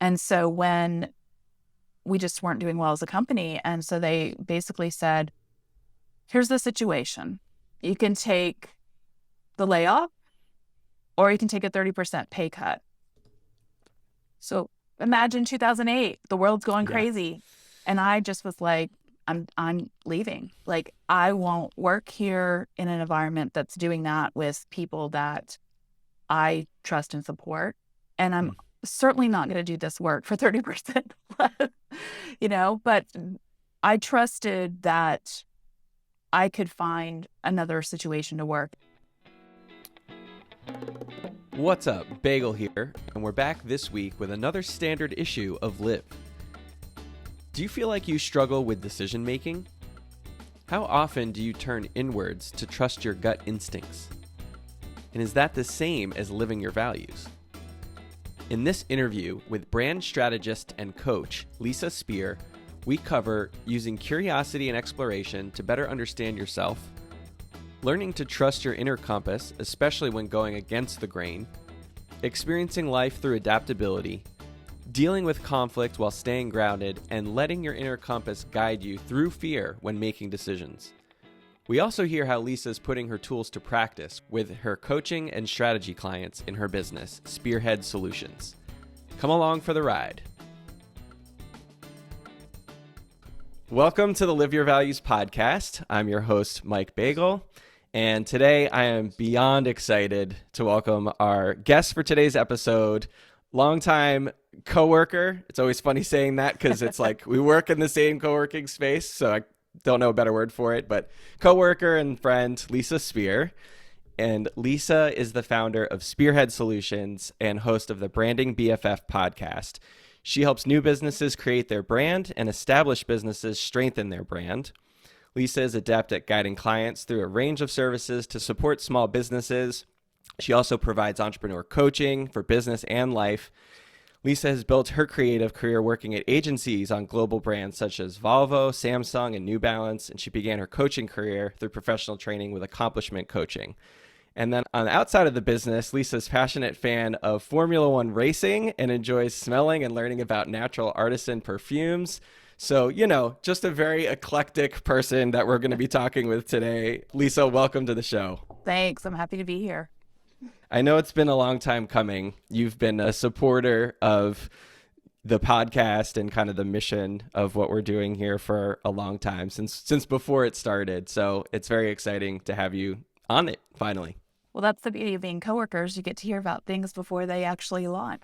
And so when we just weren't doing well as a company, and so they basically said, here's the situation. You can take the layoff or you can take a 30% pay cut. So imagine 2008, the world's going Yeah. crazy. And I just was like, I'm leaving. Like, I won't work here in an environment that's doing that with people that I trust and support. And I'm certainly not going to do this work for 30% less, but I trusted that I could find another situation to work. What's up? Bagel here, and we're back this week with another standard issue of LYV. Do you feel like you struggle with decision making? How often do you turn inwards to trust your gut instincts? And is that the same as living your values? In this interview with Brand Strategist and Coach Lisa Speer, we cover using curiosity and exploration to better understand yourself, learning to trust your inner compass, especially when going against the grain, experiencing life through adaptability, dealing with conflict while staying grounded, and letting your inner compass guide you through fear when making decisions. We also hear how Lisa is putting her tools to practice with her coaching and strategy clients in her business, Speerhead Solutions. Come along for the ride. Welcome to the Live Your Values podcast. I'm your host, Mike Bagel. And today I am beyond excited to welcome our guest for today's episode, longtime coworker. It's always funny saying that because it's like we work in the same co-working space, so I don't know a better word for it, but coworker and friend Lisa Speer. And Lisa is the founder of Speerhead Solutions and host of the Branding BFF podcast. She helps new businesses create their brand and established businesses strengthen their brand. Lisa is adept at guiding clients through a range of services to support small businesses. She also provides entrepreneur coaching for business and life. Lisa has built her creative career working at agencies on global brands such as Volvo, Samsung, and New Balance, and she began her coaching career through professional training with accomplishment coaching. And then on the outside of the business, Lisa's a passionate fan of Formula One racing and enjoys smelling and learning about natural artisan perfumes. So, just a very eclectic person that we're going to be talking with today. Lisa, welcome to the show. Thanks. I'm happy to be here. I know it's been a long time coming. You've been a supporter of the podcast and kind of the mission of what we're doing here for a long time, since before it started. So it's very exciting to have you on it finally. Well, that's the beauty of being coworkers. You get to hear about things before they actually launch.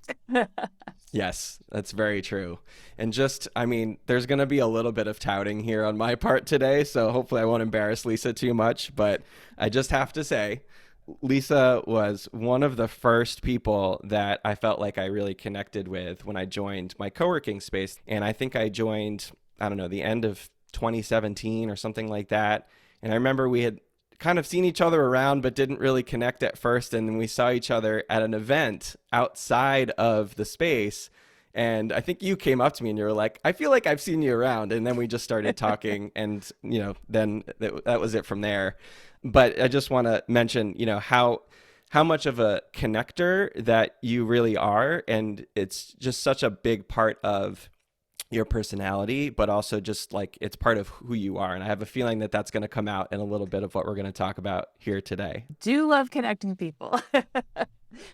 Yes, that's very true. And there's going to be a little bit of touting here on my part today, so hopefully I won't embarrass Lisa too much. But I just have to say, Lisa was one of the first people that I felt like I really connected with when I joined my co-working space. And I think I joined, the end of 2017 or something like that. And I remember we had kind of seen each other around, but didn't really connect at first. And then we saw each other at an event outside of the space. And I think you came up to me and you were like, I feel like I've seen you around. And then we just started talking and, then that was it from there. But I just want to mention, how much of a connector that you really are. And it's just such a big part of your personality, but also just like it's part of who you are. And I have a feeling that that's going to come out in a little bit of what we're going to talk about here today. Do love connecting people.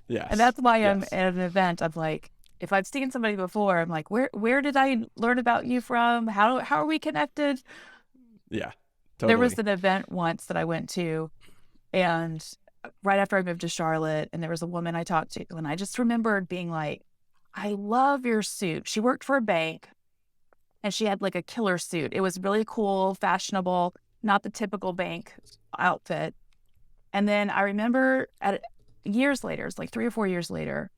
Yes. And that's why I'm at an event. I'm like, if I've seen somebody before, I'm like, where did I learn about you from? How are we connected? Yeah, totally. There was an event once that I went to, and right after I moved to Charlotte, and there was a woman I talked to, and I just remembered being like, I love your suit. She worked for a bank, and she had like a killer suit. It was really cool, fashionable, not the typical bank outfit. And then I remember years later, it's like 3 or 4 years later,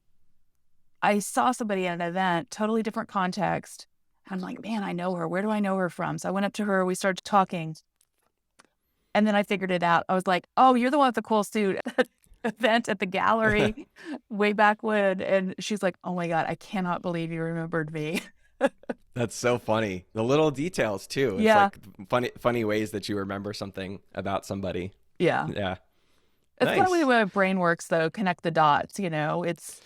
I saw somebody at an event, totally different context. I'm like, man, I know her. Where do I know her from? So I went up to her. We started talking. And then I figured it out. I was like, oh, you're the one with the cool suit at that event at the gallery way back when. And she's like, oh my God, I cannot believe you remembered me. That's so funny. The little details too. It's like funny ways that you remember something about somebody. Yeah. Yeah. It's Nice. kind of the way my brain works though. Connect the dots, it's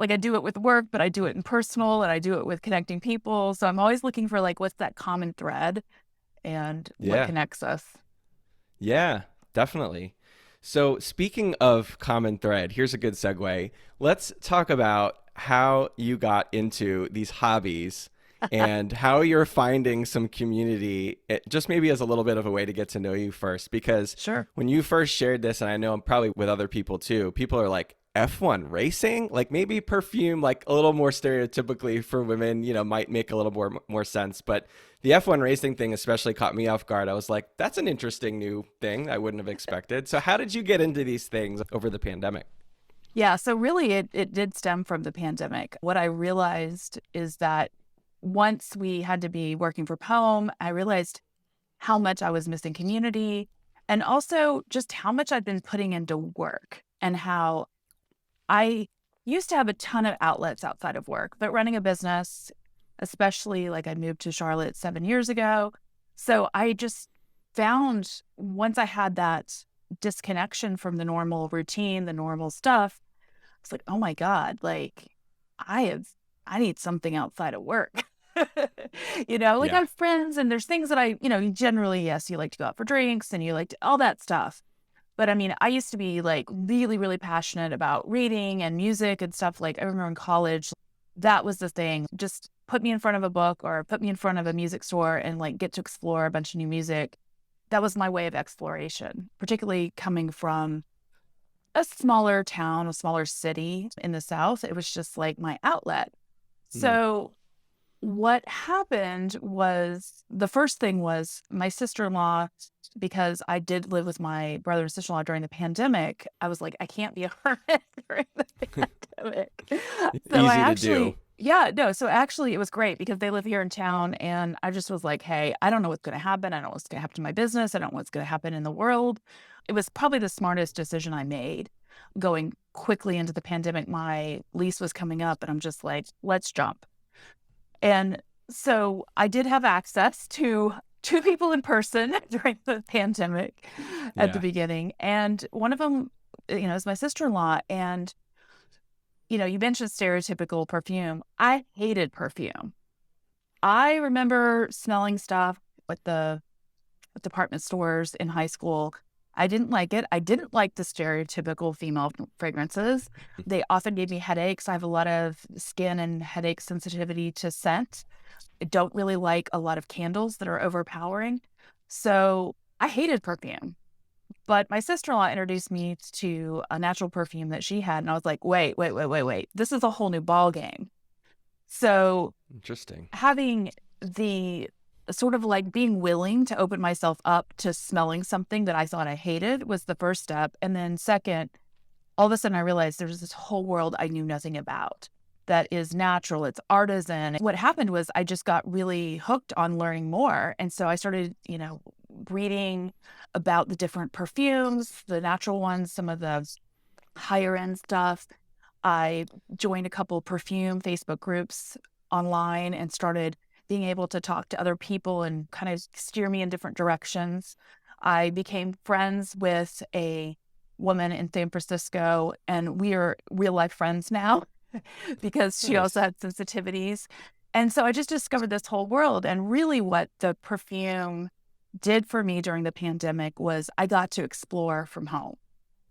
like I do it with work, but I do it in personal and I do it with connecting people. So I'm always looking for like, what's that common thread and what Yeah. connects us. Yeah, definitely. So, speaking of common thread, here's a good segue. Let's talk about how you got into these hobbies and how you're finding some community, just maybe as a little bit of a way to get to know you first. Because Sure. when you first shared this, and I know I'm probably with other people too, people are like, F1 racing, like maybe perfume, like a little more stereotypically for women, might make a little more sense. But the F1 racing thing especially caught me off guard. I was like, that's an interesting new thing I wouldn't have expected. So how did you get into these things over the pandemic? Yeah. So really, it did stem from the pandemic. What I realized is that once we had to be working from home, I realized how much I was missing community and also just how much I'd been putting into work and how I used to have a ton of outlets outside of work, but running a business, especially like I moved to Charlotte 7 years ago. So I just found once I had that disconnection from the normal routine, the normal stuff, it's like, oh my God, like I have, I need something outside of work. Like I Yeah. have friends and there's things that generally, yes, you like to go out for drinks and you like to, all that stuff. But I mean, I used to be like really, really passionate about reading and music and stuff. Like I remember in college, that was the thing. Just put me in front of a book or put me in front of a music store and like get to explore a bunch of new music. That was my way of exploration, particularly coming from a smaller town, a smaller city in the South. It was just like my outlet. Mm. So what happened was the first thing was my sister-in-law, because I did live with my brother and sister-in-law during the pandemic. I was like, I can't be a hermit during the pandemic. So I Easy to do. actually, yeah, no. So actually, it was great because they live here in town. And I just was like, hey, I don't know what's going to happen. I don't know what's going to happen to my business. I don't know what's going to happen in the world. It was probably the smartest decision I made going quickly into the pandemic. My lease was coming up, and I'm just like, let's jump. And so I did have access to two people in person during the pandemic at the Yeah. beginning. And one of them, is my sister-in-law. And, you mentioned stereotypical perfume. I hated perfume. I remember smelling stuff at department stores in high school. I didn't like it. I didn't like the stereotypical female fragrances. They often gave me headaches. I have a lot of skin and headache sensitivity to scent. I don't really like a lot of candles that are overpowering. So I hated perfume. But my sister-in-law introduced me to a natural perfume that she had. And I was like, wait, wait, wait, wait, wait. This is a whole new ball game. So Interesting. having the sort of like being willing to open myself up to smelling something that I thought I hated was the first step. And then second, all of a sudden I realized there's this whole world I knew nothing about that is natural, it's artisan. What happened was I just got really hooked on learning more. And so I started, reading about the different perfumes, the natural ones, some of the higher end stuff. I joined a couple perfume Facebook groups online and started being able to talk to other people and kind of steer me in different directions. I became friends with a woman in San Francisco, and we are real life friends now because she also Nice. had sensitivities. And so I just discovered this whole world. And really, what the perfume did for me during the pandemic was I got to explore from home.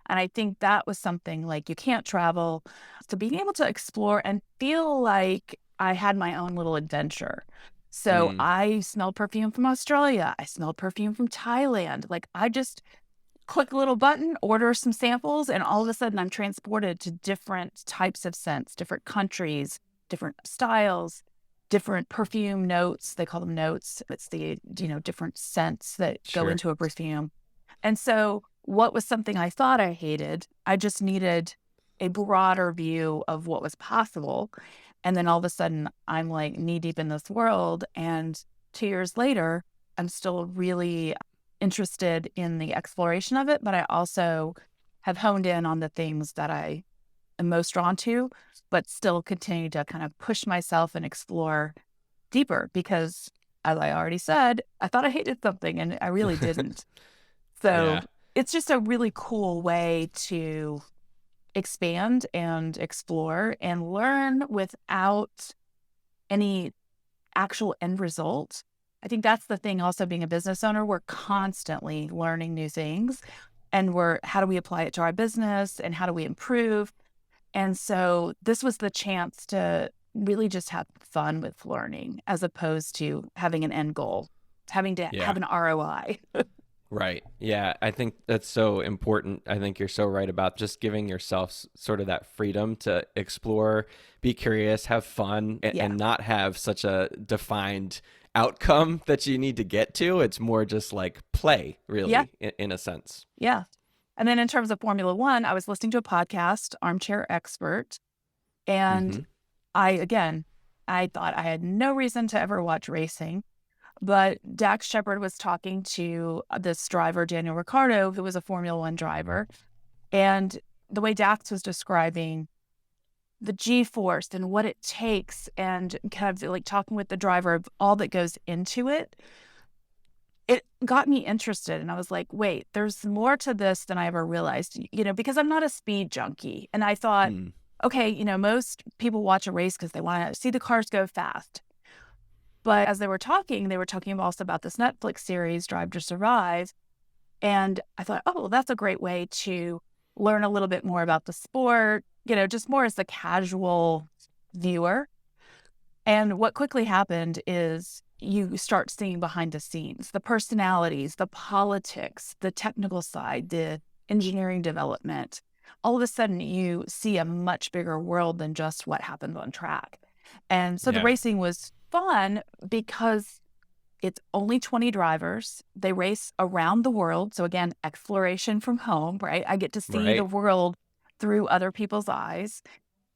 And I think that was something like you can't travel. So being able to explore and feel like I had my own little adventure. So Mm. I smelled perfume from Australia. I smelled perfume from Thailand. Like I just click a little button, order some samples, and all of a sudden I'm transported to different types of scents, different countries, different styles, different perfume notes. They call them notes. It's the, different scents that go Sure. into a perfume. And so what was something I thought I hated, I just needed a broader view of what was possible. And then all of a sudden I'm like knee deep in this world. And 2 years later, I'm still really interested in the exploration of it, but I also have honed in on the things that I am most drawn to, but still continue to kind of push myself and explore deeper because, as I already said, I thought I hated something and I really didn't. So Yeah. it's just a really cool way to expand and explore and learn without any actual end result. I think that's the thing also being a business owner, we're constantly learning new things and how do we apply it to our business and how do we improve? And so this was the chance to really just have fun with learning as opposed to having an end goal, having to Yeah. have an ROI. Right. Yeah. I think that's so important. I think you're so right about just giving yourself sort of that freedom to explore, be curious, have fun, Yeah. and not have such a defined outcome that you need to get to. It's more just like play, Yeah. really, in a sense. Yeah. And then in terms of Formula One, I was listening to a podcast, Armchair Expert, and Mm-hmm. again, I thought I had no reason to ever watch racing, but Dax Shepard was talking to this driver, Daniel Ricciardo, who was a Formula One driver. And the way Dax was describing the G-force and what it takes and kind of like talking with the driver of all that goes into it, it got me interested. And I was like, wait, there's more to this than I ever realized, because I'm not a speed junkie. And I thought, Mm. okay, most people watch a race because they want to see the cars go fast. But as they were talking also about this Netflix series, Drive to Survive. And I thought, oh, well, that's a great way to learn a little bit more about the sport, just more as the casual viewer. And what quickly happened is you start seeing behind the scenes, the personalities, the politics, the technical side, the engineering development. All of a sudden, you see a much bigger world than just what happened on track. And so the Yeah. racing was fun because it's only 20 drivers. They race around the world. So again, exploration from home, right? I get to see the Right. world through other people's eyes.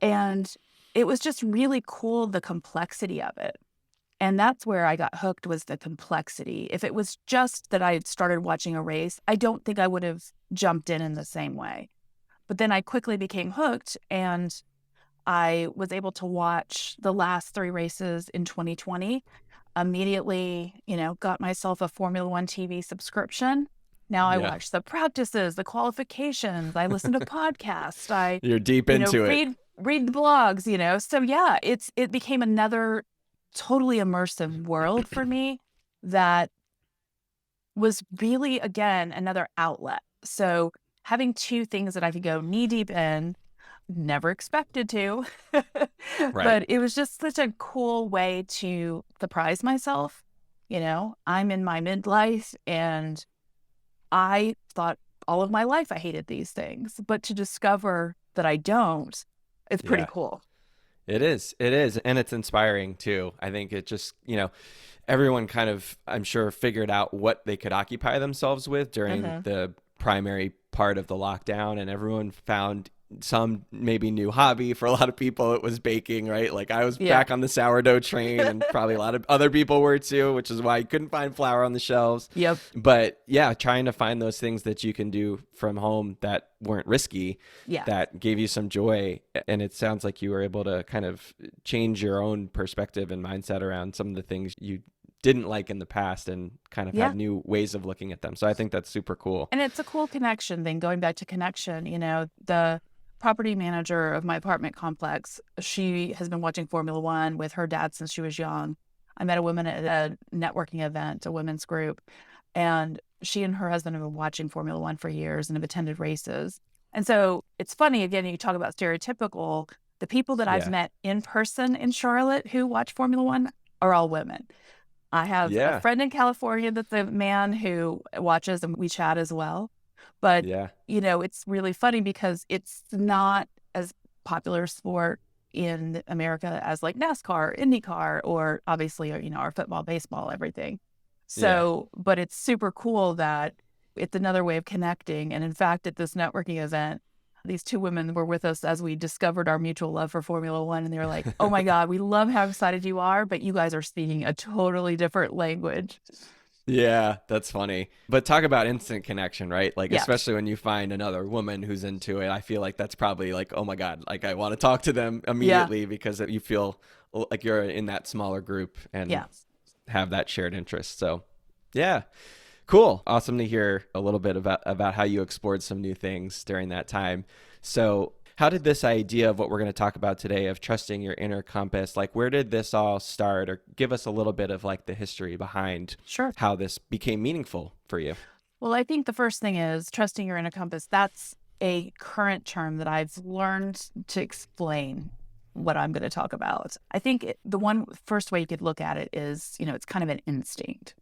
And it was just really cool, the complexity of it. And that's where I got hooked, was the complexity. If it was just that I had started watching a race, I don't think I would have jumped in the same way. But then I quickly became hooked, and I was able to watch the last 3 races in 2020. Immediately, got myself a Formula One TV subscription. Now I Yeah. watch the practices, the qualifications. I listen to podcasts. I, You're deep into it. read the blogs. So yeah, it became another totally immersive world for me that was really, again, another outlet. So having 2 things that I could go knee deep in, never expected to, Right. but it was just such a cool way to surprise myself. I'm in my midlife and I thought all of my life I hated these things, but to discover that I don't, it's pretty Yeah. cool. It is. It is. And it's inspiring too. I think it just, everyone kind of, I'm sure, figured out what they could occupy themselves with during Mm-hmm. the primary part of the lockdown. And everyone found some maybe new hobby. For a lot of people, it was baking, right? Like I was Yeah. back on the sourdough train, and probably a lot of other people were too, which is why you couldn't find flour on the shelves. Yep. But yeah, trying to find those things that you can do from home that weren't risky, Yeah. that gave you some joy. And it sounds like you were able to kind of change your own perspective and mindset around some of the things you didn't like in the past and kind of Yeah. have new ways of looking at them. So I think that's super cool. And it's a cool connection thing, going back to connection. The property manager of my apartment complex, she has been watching Formula One with her dad since she was young. I met a woman at a networking event, a women's group, and she and her husband have been watching Formula One for years and have attended races. And so it's funny, again, you talk about stereotypical, the people that I've Yeah. met in person in Charlotte who watch Formula One are all women. I have a Yeah. friend in California that's a man who watches, and we chat as well. But, Yeah. it's really funny because it's not as popular sport in America as like NASCAR, IndyCar, or obviously, our football, baseball, everything. Yeah. So, but it's super cool that it's another way of connecting. And in fact, at this networking event, these 2 women were with us as we discovered our mutual love for Formula One. And they were like, oh my God, we love how excited you are, but you guys are speaking a totally different language. Yeah, that's funny. But talk about instant connection, right? Like, Yeah. especially when you find another woman who's into it, I feel like that's probably like, oh my God, like I want to talk to them Yeah. immediately because you feel like you're in that smaller group and Yeah. have that shared interest. So, yeah, cool. Awesome to hear a little bit about how you explored some new things during that time. So, How did this idea of what we're going to talk about today of trusting your inner compass, like where did this all start, or give us a little bit of like the history behind Sure. how this became meaningful for you? Well, I think the first thing is trusting your inner compass. That's a current term that I've learned to explain what I'm going to talk about. I think the one first way you could look at it is, it's kind of an instinct.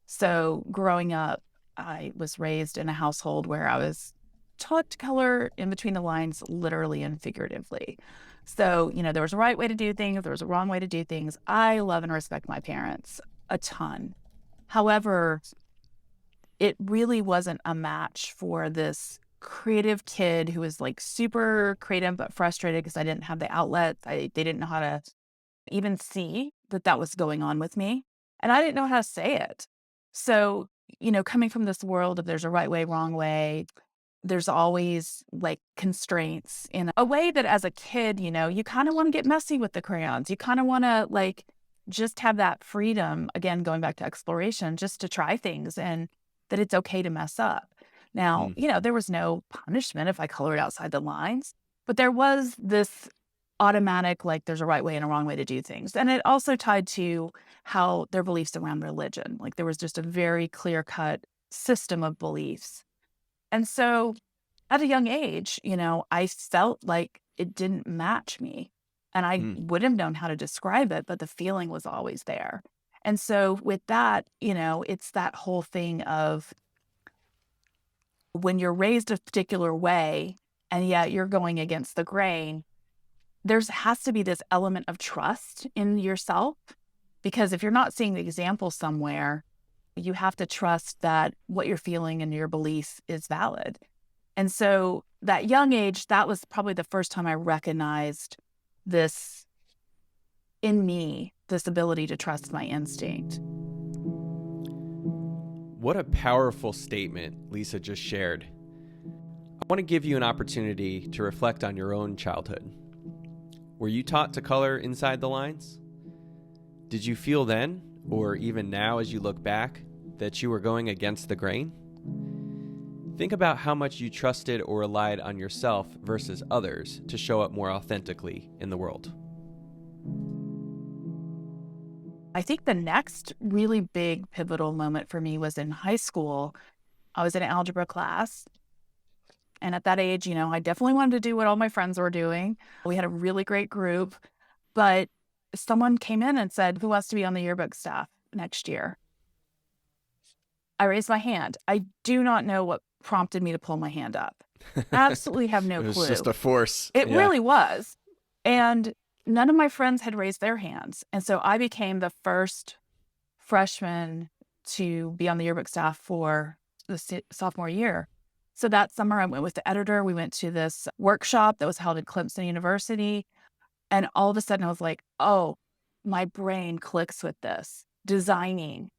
So growing up, I was raised in a household where I was taught to color in between the lines, literally and figuratively. So, there was a right way to do things, there was a wrong way to do things. I love and respect my parents a ton. However, it really wasn't a match for this creative kid who was like super creative but frustrated because I didn't have the outlet. They didn't know how to even see that that was going on with me. And I didn't know how to say it. So, coming from this world of there's a right way, wrong way, there's always like constraints in a way that as a kid, you kind of want to get messy with the crayons. You kind of want to like just have that freedom, again, going back to exploration, just to try things and that it's okay to mess up. Now, Mm. there was no punishment if I colored outside the lines, but there was this automatic, like there's a right way and a wrong way to do things. And it also tied to how their beliefs around religion. Like there was just a very clear cut system of beliefs. And so at a young age, I felt like it didn't match me. And I Mm. would have known how to describe it, but the feeling was always there. And so with that, it's that whole thing of when you're raised a particular way and yet you're going against the grain, there's has to be this element of trust in yourself. Because if you're not seeing the example somewhere, you have to trust that what you're feeling and your belief is valid. And so that young age, that was probably the first time I recognized this in me, this ability to trust my instinct. What a powerful statement Lisa just shared. I want to give you an opportunity to reflect on your own childhood. Were you taught to color inside the lines? Did you feel then, or even now as you look back, that you were going against the grain? Think about how much you trusted or relied on yourself versus others to show up more authentically in the world. I think the next really big pivotal moment for me was in high school. I was in an algebra class. And at that age, I definitely wanted to do what all my friends were doing. We had a really great group, but someone came in and said, "Who wants to be on the yearbook staff next year?" I raised my hand. I do not know what prompted me to pull my hand up. Absolutely have no It was clue. just a force. It Yeah. really was. And none of my friends had raised their hands. And so I became the first freshman to be on the yearbook staff for the sophomore year. So that summer I went with the editor. We went to this workshop that was held at Clemson University. And all of a sudden I was like, oh, my brain clicks with this designing.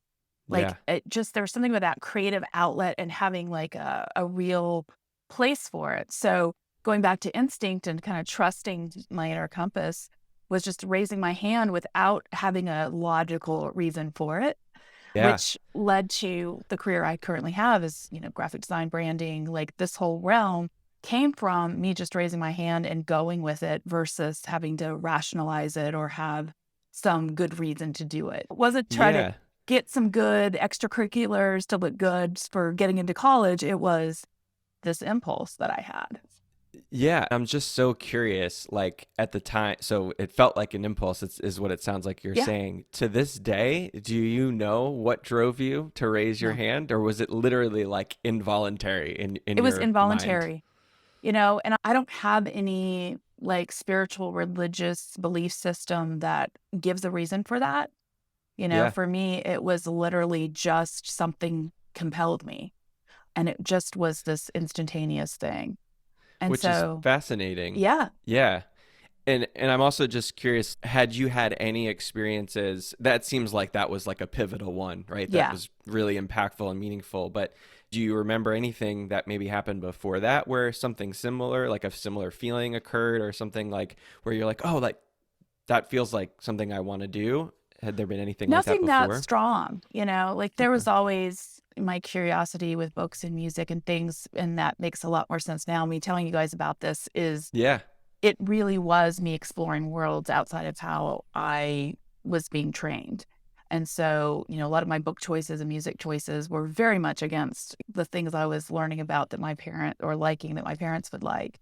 Like Yeah. it just, there's something with that creative outlet and having like a real place for it. So going back to instinct and kind of trusting my inner compass was just raising my hand without having a logical reason for it, Yeah. which led to the career I currently have is, graphic design, branding, like this whole realm came from me just raising my hand and going with it versus having to rationalize it or have some good reason to do it. It wasn't try to Yeah. get some good extracurriculars to look good for getting into college. It was this impulse that I had. Yeah, I'm just so curious. Like at the time, so it felt like an impulse, is what it sounds like you're Yeah. saying. To this day, do you know what drove you to raise your No, hand, or was it literally like involuntary in it was your mind? involuntary, and I don't have any like spiritual religious belief system that gives a reason for that. Yeah, For me, it was literally just something compelled me and it just was this instantaneous thing. And which is so, fascinating. yeah, Yeah. And I'm also just curious, had you had any experiences? That seems like that was like a pivotal one, right? That yeah. was really impactful and meaningful. But do you remember anything that maybe happened before that where something similar, like a similar feeling occurred, or something like where you're like, oh, like that feels like something I want to do? Had there been anything like that Nothing that before? strong, like there Okay. was always my curiosity with books and music and things. And that makes a lot more sense now. Me telling you guys about this is Yeah. it really was me exploring worlds outside of how I was being trained. And so, a lot of my book choices and music choices were very much against the things I was learning about that my parent or liking that my parents would like.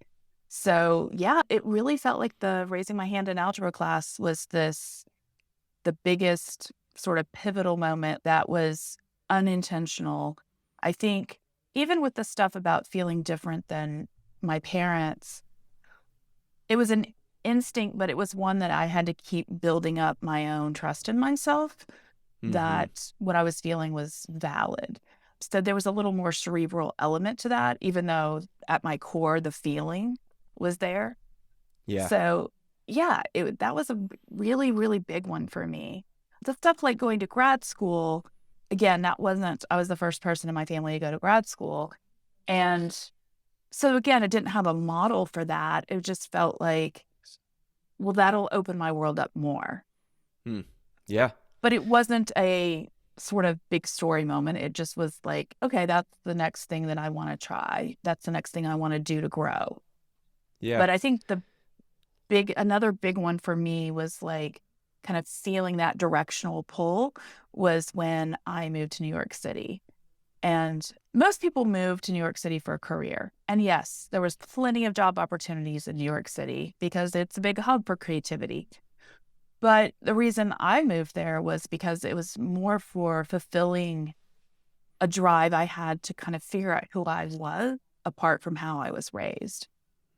So, yeah, it really felt like the raising my hand in algebra class was the biggest sort of pivotal moment that was unintentional. I think even with the stuff about feeling different than my parents, it was an instinct, but it was one that I had to keep building up my own trust in myself Mm-hmm. that what I was feeling was valid. So there was a little more cerebral element to that, even though at my core, the feeling was there. Yeah. So yeah, that was a really, really big one for me. The stuff like going to grad school, again, I was the first person in my family to go to grad school. And so again, I didn't have a model for that. It just felt like, well, that'll open my world up more. Hmm. Yeah. But it wasn't a sort of big story moment. It just was like, okay, that's the next thing that I want to try. That's the next thing I want to do to grow. Yeah. But I think another big one for me was like kind of feeling that directional pull was when I moved to New York City. And most people move to New York City for a career. And yes, there was plenty of job opportunities in New York City because it's a big hub for creativity. But the reason I moved there was because it was more for fulfilling a drive I had to kind of figure out who I was apart from how I was raised.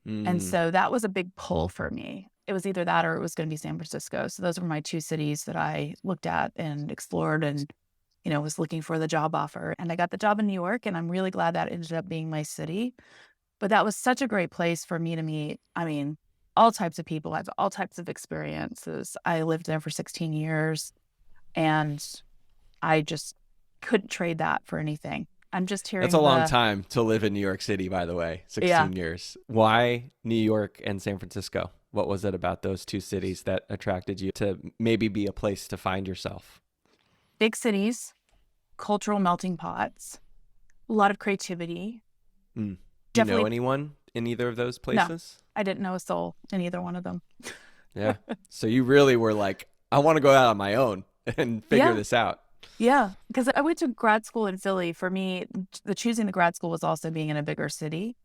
And Mm. so that was a big pull for me. It was either that or it was going to be San Francisco. So those were my two cities that I looked at and explored and, was looking for the job offer. And I got the job in New York, and I'm really glad that ended up being my city. But that was such a great place for me to meet, I mean, all types of people. I have all types of experiences. I lived there for 16 years, and I just couldn't trade that for anything. I'm just That's a hearing long time to live in New York City, by the way, yeah, 16 years. Why New York and San Francisco? What was it about those two cities that attracted you to maybe be a place to find yourself? big cities, cultural melting pots, a lot of creativity. Mm. Do you know Definitely, anyone in either of those no, places? I didn't know a soul in either one of them. Yeah. So you really were like, I want to go out on my own and figure Yeah, this out. yeah. Because I went to grad school in Philly. For me, the choosing the grad school was also being in a bigger city.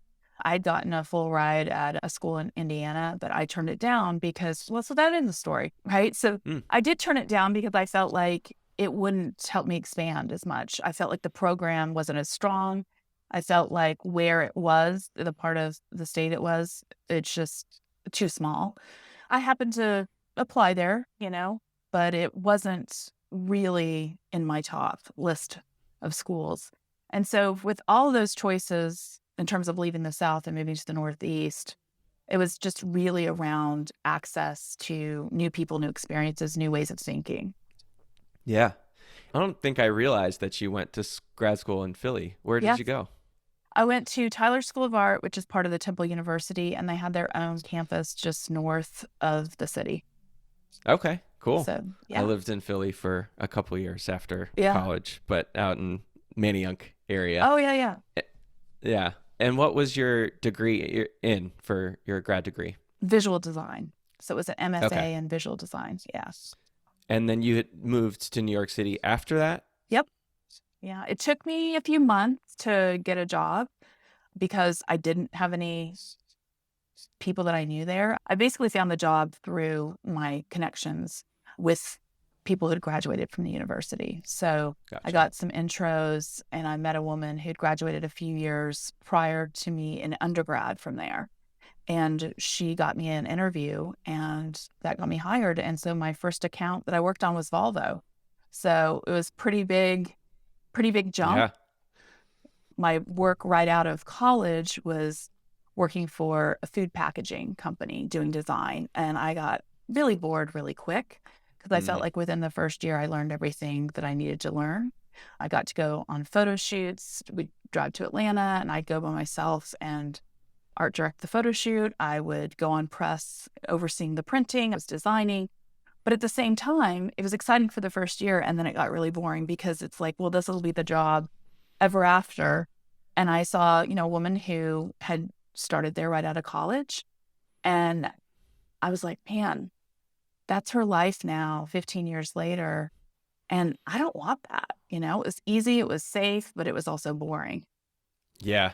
I'd gotten a full ride at a school in Indiana, but I turned it down because, well, so that in the story, right? So Mm. I did turn it down because I felt like it wouldn't help me expand as much. I felt like the program wasn't as strong. I felt like where it was, the part of the state it was, it's just too small. I happened to apply there, but it wasn't really in my top list of schools. And so, with all those choices in terms of leaving the South and moving to the Northeast, it was just really around access to new people, new experiences, new ways of thinking. Yeah. I don't think I realized that you went to grad school in Philly. Where did Yeah. you go? I went to Tyler School of Art, which is part of the Temple University, and they had their own campus just north of the city. Okay, cool. So, I yeah. lived in Philly for a couple years after Yeah. college, but out in Manayunk area. Oh, yeah, yeah. Eh, Yeah. And what was your degree in for your grad degree? Visual design. So it was an Okay. MFA in visual design. Yeah. And then you had moved to New York City after that? Yep. Yeah. It took me a few months to get a job because I didn't have any people that I knew there. I basically found the job through my connections with people who had graduated from the university. So I Gotcha. got some intros, and I met a woman who'd graduated a few years prior to me in undergrad from there. And she got me an interview, and that got me hired. And so my first account that I worked on was Volvo. So it was pretty big jump. Yeah. My work right out of college was working for a food packaging company doing design. And I got really bored really quick because I felt Mm. like within the first year, I learned everything that I needed to learn. I got to go on photo shoots. We'd drive to Atlanta, and I'd go by myself and art direct the photo shoot. I would go on press overseeing the printing. I was designing. But at the same time, it was exciting for the first year. And then it got really boring because it's like, well, this will be the job ever after. And I saw, a woman who had started there right out of college. And I was like, man, that's her life now, 15 years later. And I don't want that. It was easy, it was safe, but it was also boring. Yeah.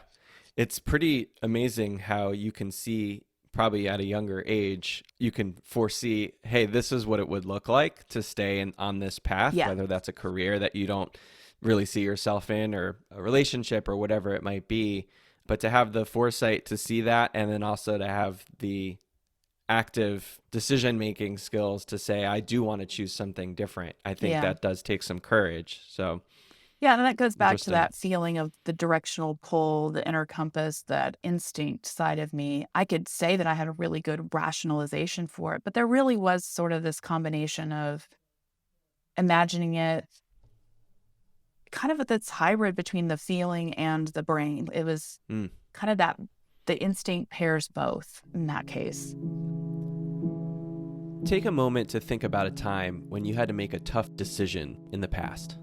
It's pretty amazing how you can see, probably at a younger age, you can foresee, hey, this is what it would look like to stay on this path, Yeah. whether that's a career that you don't really see yourself in, or a relationship, or whatever it might be. But to have the foresight to see that, and then also to have the active decision-making skills to say, I do want to choose something different. I think that does take some courage. So yeah, and that goes back to that feeling of the directional pull, the inner compass, that instinct side of me. I could say that I had a really good rationalization for it, but there really was sort of this combination of imagining it kind of this hybrid between the feeling and the brain. It was kind of that the instinct pairs both in that case. Take a moment to think about a time when you had to make a tough decision in the past.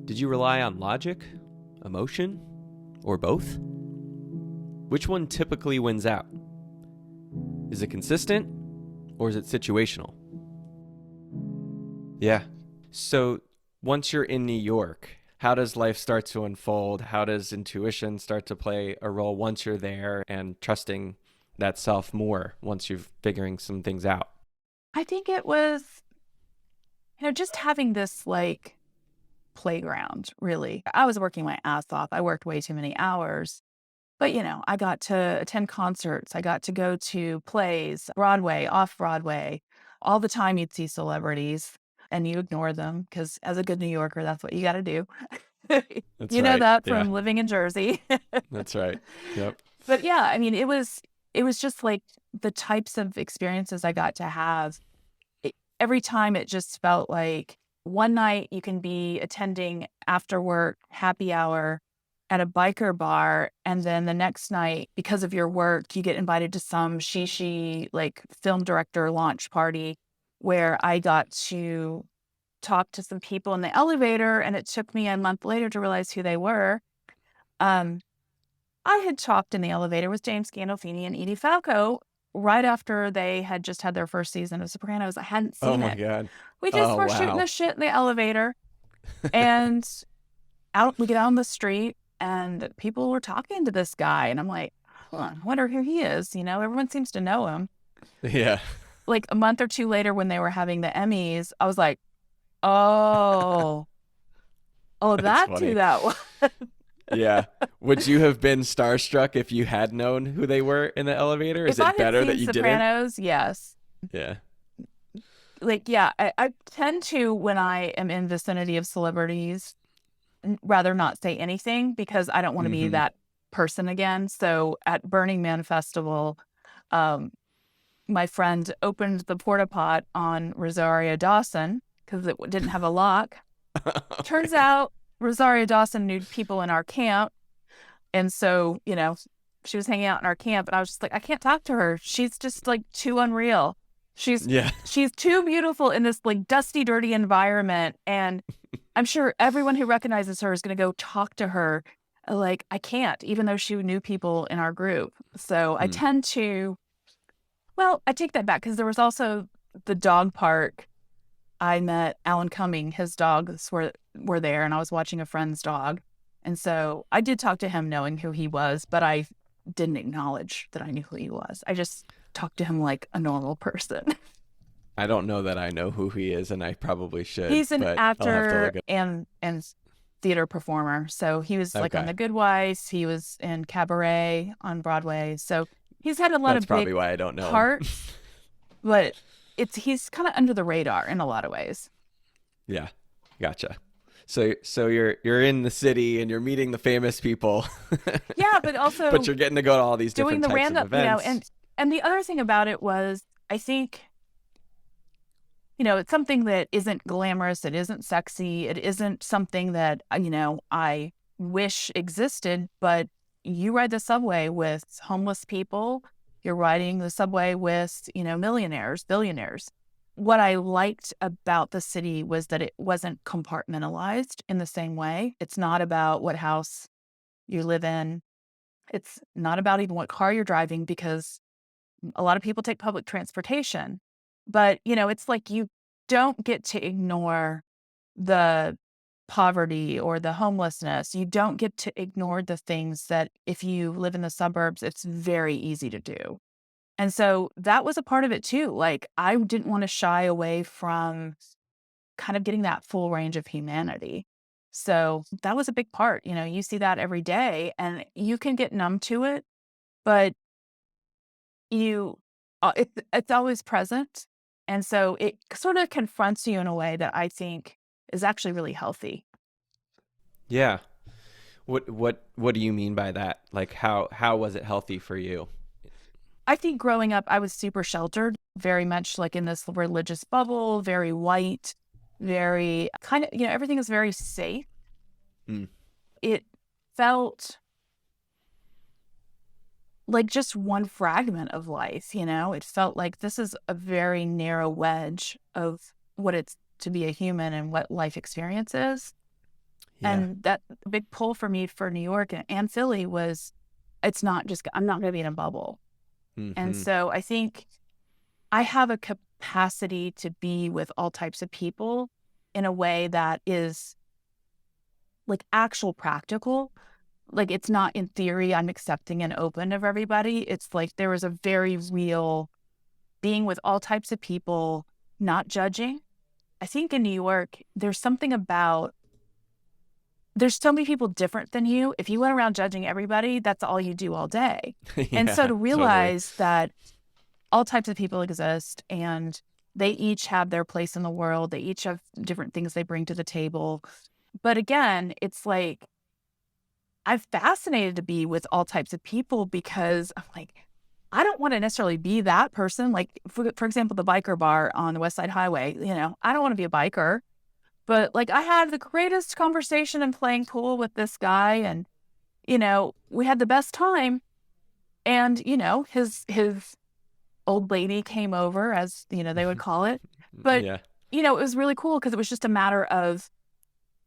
Did you rely on logic, emotion, or both? Which one typically wins out? Is it consistent, or is it situational? Yeah. So once you're in New York, how does life start to unfold? How does intuition start to play a role once you're there, and trusting that self more once you're figuring some things out? I think it was, just having this playground, really. I was working my ass off. I worked way too many hours. But, I got to attend concerts. I got to go to plays, Broadway, off Broadway. All the time you'd see celebrities and you ignore them because as a good New Yorker, that's what you got to do. That's you know right. that from living in Jersey. That's right. Yep. But yeah, I mean, it was just like the types of experiences I got to have. Every time it just felt like one night you can be attending after work happy hour at a biker bar, and then the next night, because of your work, you get invited to some shishi film director launch party where I got to talk to some people in the elevator, and it took me a month later to realize who they were. I had talked in the elevator with James Gandolfini and Edie Falco right after they had just had their first season of Sopranos. I hadn't seen it. Oh my God. We just were shooting the shit in the elevator, and we get out on the street, and people were talking to this guy, and I'm like, I wonder who he is. Everyone seems to know him. Yeah. Like a month or two later, when they were having the Emmys, I was like, oh, that's funny. who that was. Yeah. Would you have been starstruck if you had known who they were in the elevator? Is it better that you Sopranos, didn't? Yes. Yeah. I tend to, when I am in vicinity of celebrities, rather not say anything because I don't want to be that person again. So at Burning Man Festival, my friend opened the porta pot on Rosario Dawson because it didn't have a lock. Turns out Rosario Dawson knew people in our camp. And so, she was hanging out in our camp, and I was just like, I can't talk to her. She's just too unreal. She's too beautiful in this dusty, dirty environment. And I'm sure everyone who recognizes her is going to go talk to her. I can't, even though she knew people in our group. So I tend to, I take that back because there was also the dog park. I met Alan Cumming. His dogs were there, and I was watching a friend's dog. And so I did talk to him knowing who he was, but I didn't acknowledge that I knew who he was. I just talked to him like a normal person. I don't know that I know who he is, and I probably should. He's an actor and theater performer. So he was on The Good Wife. He was in Cabaret on Broadway. So he's had a lot of probably big why I don't know parts, but he's kind of under the radar in a lot of ways. Yeah, gotcha. So you're in the city and you're meeting the famous people. Yeah, but also but you're getting to go to all these different doing the types of events. and the other thing about it was, I think, it's something that isn't glamorous. It isn't sexy. It isn't something that, I wish existed, but you ride the subway with homeless people. You're riding the subway with, millionaires, billionaires. what I liked about the city was that it wasn't compartmentalized in the same way. It's not about what house you live in. It's not about even what car you're driving, because a lot of people take public transportation. But, it's like you don't get to ignore the poverty or the homelessness. You don't get to ignore the things that if you live in the suburbs, it's very easy to do. And so that was a part of it too. Like, I didn't want to shy away from kind of getting that full range of humanity. So that was a big part. You see that every day and you can get numb to it, but you it's always present. And so it sort of confronts you in a way that I think is actually really healthy. Yeah. What do you mean by that? Like how was it healthy for you? I think growing up, I was super sheltered, very much like in this religious bubble, very white, very kind of, everything is very safe. Mm. It felt like just one fragment of life, It felt like this is a very narrow wedge of what it's to be a human and what life experience is. Yeah. And that big pull for me for New York and Philly was, I'm not going to be in a bubble. And Mm-hmm. so I think I have a capacity to be with all types of people in a way that is like actual practical. Like, it's not in theory, I'm accepting and open of everybody. It's like there was a very real being with all types of people, not judging. I think in New York, there's so many people different than you. If you went around judging everybody, that's all you do all day. And so Yeah, to totally. realize that all types of people exist and they each have their place in the world, they each have different things they bring to the table. But again, it's like I'm fascinated to be with all types of people because I'm like, I don't want to necessarily be that person. Like, for example, the biker bar on the West Side Highway, I don't want to be a biker, but like I had the greatest conversation and playing pool with this guy. And, we had the best time. And, his old lady came over, as, they would call it. But, Yeah, it was really cool because it was just a matter of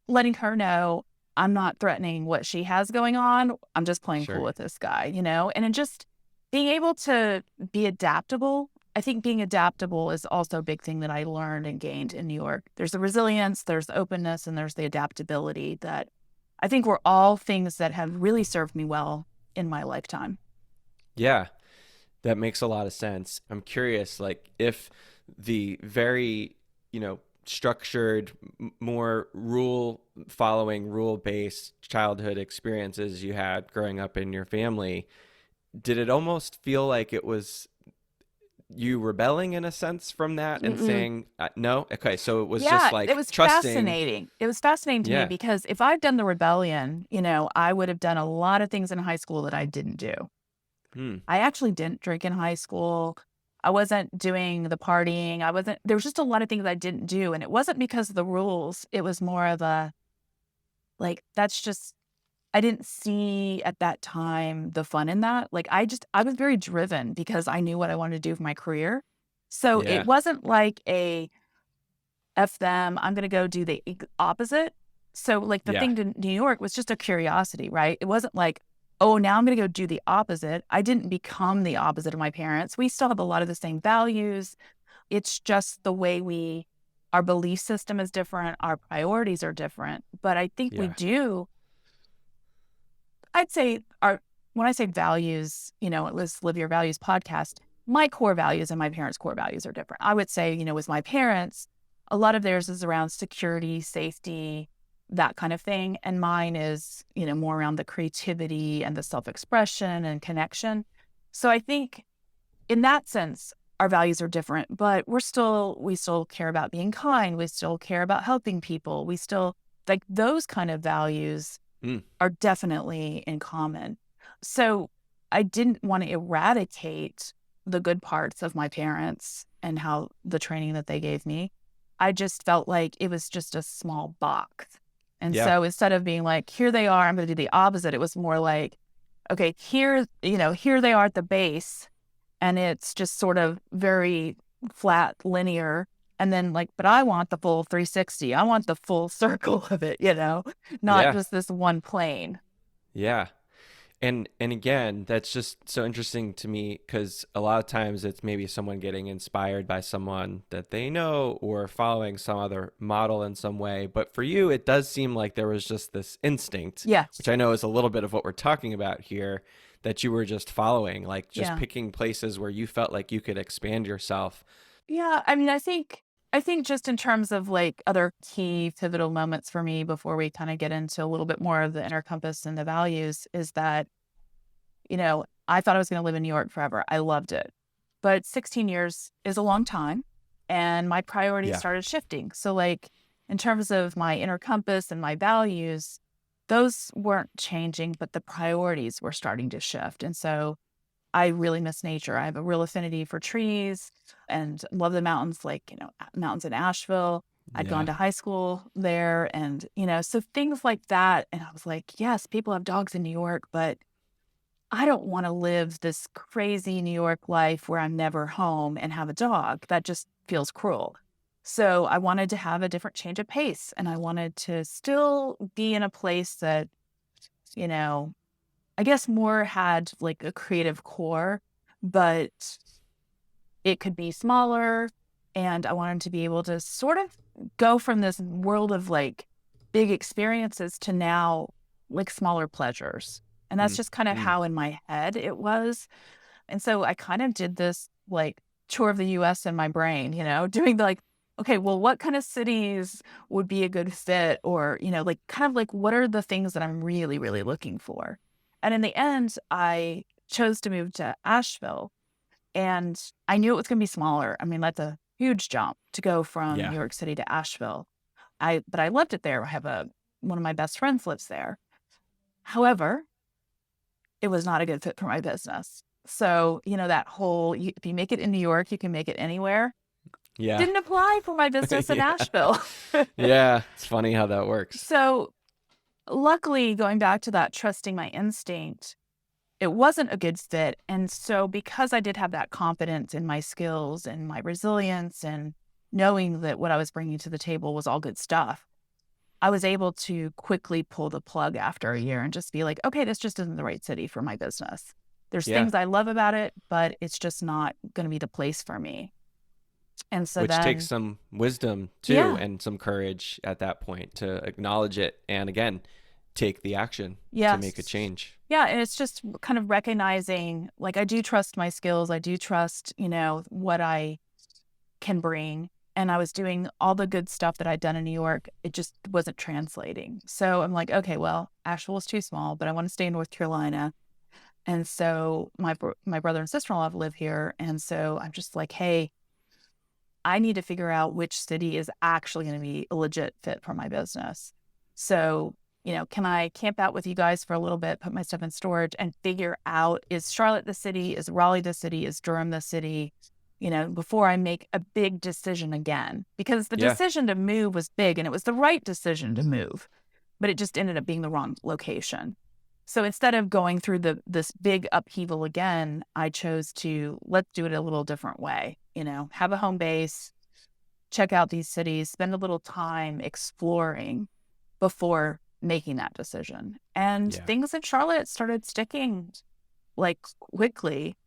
letting her know I'm not threatening what she has going on. I'm just playing pool sure. with this guy, and then just being able to be adaptable. I think being adaptable is also a big thing that I learned and gained in New York. There's the resilience, there's the openness, and there's the adaptability that I think were all things that have really served me well in my lifetime. Yeah, that makes a lot of sense. I'm curious, like if the very, structured, more rule following, rule based childhood experiences you had growing up in your family, did it almost feel like it was you rebelling in a sense from that and Mm-mm. saying, no? Okay, so it was just Yeah, it like was trusting. fascinating. It was fascinating to me Yeah. because if I'd done the rebellion, I would have done a lot of things in high school that I didn't do. Hmm. I actually didn't drink in high school. I wasn't doing the partying. There was just a lot of things I didn't do. And it wasn't because of the rules. It was more of like, that's just, I didn't see at that time the fun in that. Like, I was very driven because I knew what I wanted to do for my career. So it Yeah. wasn't like F them, I'm going to go do the opposite. So, like, the Yeah. thing to New York was just a curiosity, right? It wasn't like, oh, now I'm going to go do the opposite. I didn't become the opposite of my parents. We still have a lot of the same values. It's just the way our belief system is different, our priorities are different. But I think we Yeah. do, I'd say, when I say values, it was Live Your Values podcast. My core values and my parents' core values are different. I would say, with my parents, a lot of theirs is around security, safety, that kind of thing. And mine is, more around the creativity and the self expression and connection. So I think in that sense, our values are different, but we still care about being kind. We still care about helping people. We still like those kind of values Mm. are definitely in common. So I didn't want to eradicate the good parts of my parents and how the training that they gave me. I just felt like it was just a small box. And Yeah. so instead of being like, here they are, I'm going to do the opposite, it was more like, okay, here they are at the base. And it's just sort of very flat, linear. And then like, but I want the full 360. I want the full circle of it, not Yeah. just this one plane. Yeah. And again, that's just so interesting to me because a lot of times it's maybe someone getting inspired by someone that they know or following some other model in some way. But for you, it does seem like there was just this instinct, which Yes. I know is a little bit of what we're talking about here, that you were just following, like just Yeah. picking places where you felt like you could expand yourself. Yeah. I mean, I think just in terms of like other key pivotal moments for me before we kind of get into a little bit more of the inner compass and the values is that, I thought I was going to live in New York forever. I loved it. But 16 years is a long time and my priorities Yeah. started shifting. So like in terms of my inner compass and my values, those weren't changing, but the priorities were starting to shift. And so I really miss nature. I have a real affinity for trees and love the mountains, like, mountains in Asheville. I'd gone Yeah. to high school there and, so things like that. And I was like, yes, people have dogs in New York, but I don't want to live this crazy New York life where I'm never home and have a dog. That just feels cruel. So I wanted to have a different change of pace and I wanted to still be in a place that, you know, I guess more had like a creative core, but it could be smaller. And I wanted to be able to sort of go from this world of like big experiences to now like smaller pleasures. And that's Mm. just kind of Mm. how in my head it was. And so I kind of did this like tour of the US in my brain, doing the like, okay, well, what kind of cities would be a good fit? Or, like kind of like what are the things that I'm really, really looking for? And in the end, I chose to move to Asheville and I knew it was going to be smaller. I mean, that's a huge jump to go from New Yeah. York City to Asheville. But I loved it there. I have one of my best friends lives there. However, it was not a good fit for my business. So, that whole, if you make it in New York, you can make it anywhere, Yeah. didn't apply for my business in Yeah. Asheville. Yeah. It's funny how that works. So, luckily, going back to that, trusting my instinct, it wasn't a good fit. And so, because I did have that confidence in my skills and my resilience and knowing that what I was bringing to the table was all good stuff, I was able to quickly pull the plug after a year and just be like, okay, this just isn't the right city for my business. There's Yeah. things I love about it, but it's just not going to be the place for me. And so Which takes then, some wisdom too yeah, and some courage at that point to acknowledge it and again take the action to make a yes. change. Yeah. And it's just kind of recognizing like, I do trust my skills. I do trust, what I can bring. And I was doing all the good stuff that I'd done in New York. It just wasn't translating. So I'm like, okay, well, Asheville is too small, but I want to stay in North Carolina. And so my brother and sister-in-law live here. And so I'm just like, hey, I need to figure out which city is actually going to be a legit fit for my business. So, can I camp out with you guys for a little bit, put my stuff in storage and figure out, is Charlotte the city? Is Raleigh the city? Is Durham the city? Before I make a big decision again, because the Yeah. decision to move was big and it was the right decision to move, but it just ended up being the wrong location. So instead of going through this big upheaval again, I chose to let's do it a little different way, have a home base, check out these cities, spend a little time exploring before making that decision. And Yeah. things in Charlotte started sticking like quickly.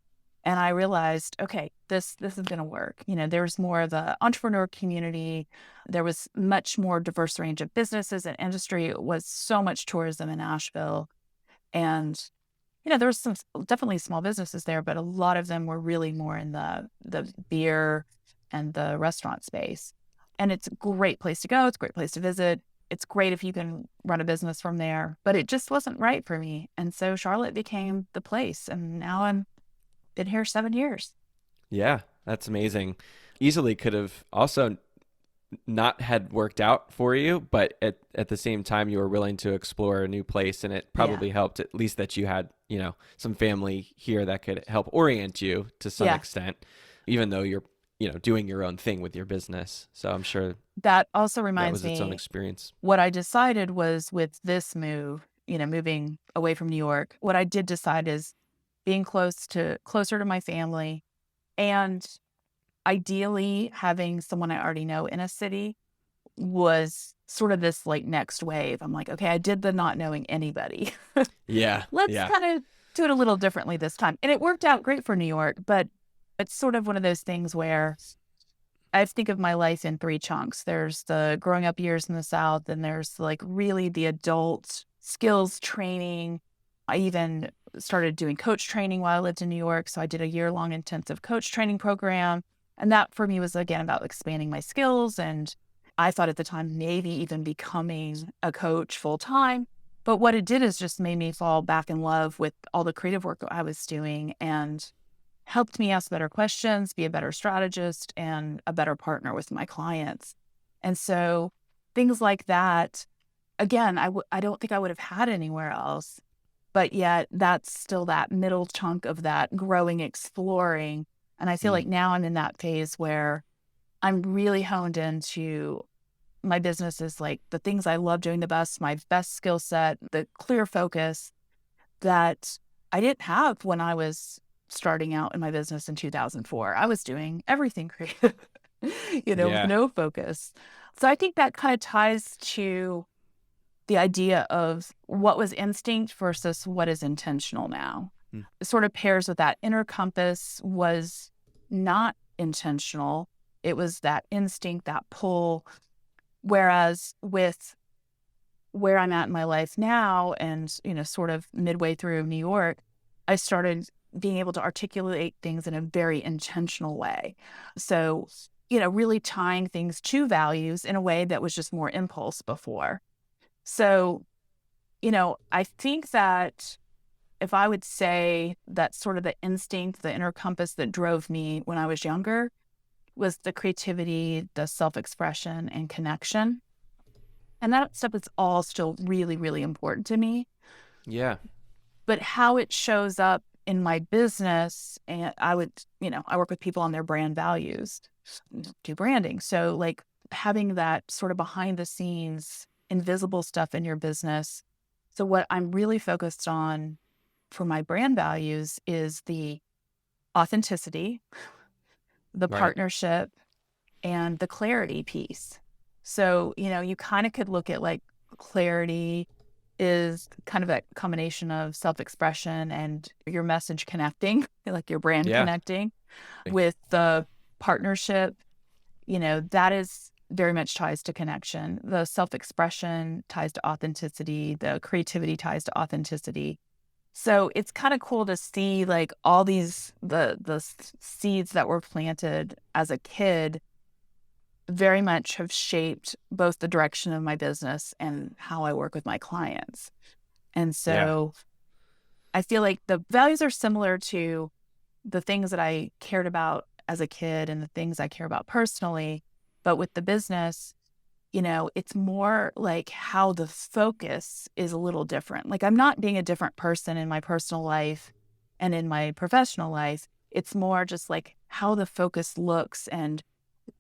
And I realized, okay, this is going to work. There's more of the entrepreneur community. There was much more diverse range of businesses and industry. It was so much tourism in Asheville. And, there was some definitely small businesses there, but a lot of them were really more in the beer and the restaurant space. And it's a great place to go. It's a great place to visit. It's great if you can run a business from there, but it just wasn't right for me. And so Charlotte became the place. And now I'm been here 7 years. Yeah. That's amazing. Easily could have also not had worked out for you, but at the same time you were willing to explore a new place and it Yeah. probably helped at least that you had, some family here that could help orient you to some Yeah. extent, even though you're, doing your own thing with your business. So I'm sure That also that reminds was its own me experience. what I decided was with this move, moving away from New York, what I did decide is being closer to my family and ideally having someone I already know in a city was sort of this like next wave. I'm like, okay, I did the not knowing anybody. Yeah. Let's Yeah. kind of do it a little differently this time. And it worked out great for New York, but it's sort of one of those things where I think of my life in three chunks. There's the growing up years in the South, and there's like really the adult skills training. I even started doing coach training while I lived in New York. So I did a year-long intensive coach training program. And that for me was again about expanding my skills. And I thought at the time maybe even becoming a coach full time. But what it did is just made me fall back in love with all the creative work I was doing and helped me ask better questions, be a better strategist, and a better partner with my clients. And so things like that, again, I don't think I would have had anywhere else. But yet that's still that middle chunk of that growing, exploring. And I feel Mm. like now I'm in that phase where I'm really honed into my business is like the things I love doing the best, my best skill set, the clear focus that I didn't have when I was starting out in my business in 2004. I was doing everything creative, with Yeah. no focus. So I think that kind of ties to the idea of what was instinct versus what is intentional now. Mm. It sort of pairs with that inner compass was not intentional. It was that instinct, that pull. Whereas with where I'm at in my life now and, sort of midway through New York, I started being able to articulate things in a very intentional way. So, really tying things to values in a way that was just more impulse before. So, I think that if I would say that sort of the instinct, the inner compass that drove me when I was younger was the creativity, the self-expression and connection. And that stuff is all still really, really important to me. Yeah. But how it shows up in my business, and I work with people on their brand values, do branding. So like having that sort of behind the scenes, invisible stuff in your business. So what I'm really focused on for my brand values is the authenticity, the Right. partnership, and the clarity piece. So, you kind of could look at like clarity is kind of a combination of self-expression and your message connecting, like your brand Yeah. connecting with the partnership, that is very much ties to connection. The self-expression ties to authenticity, the creativity ties to authenticity. So it's kind of cool to see like all these the seeds that were planted as a kid very much have shaped both the direction of my business and how I work with my clients. And Yeah. so I feel like the values are similar to the things that I cared about as a kid and the things I care about personally. But with the business, it's more like how the focus is a little different. Like I'm not being a different person in my personal life and in my professional life. It's more just like how the focus looks and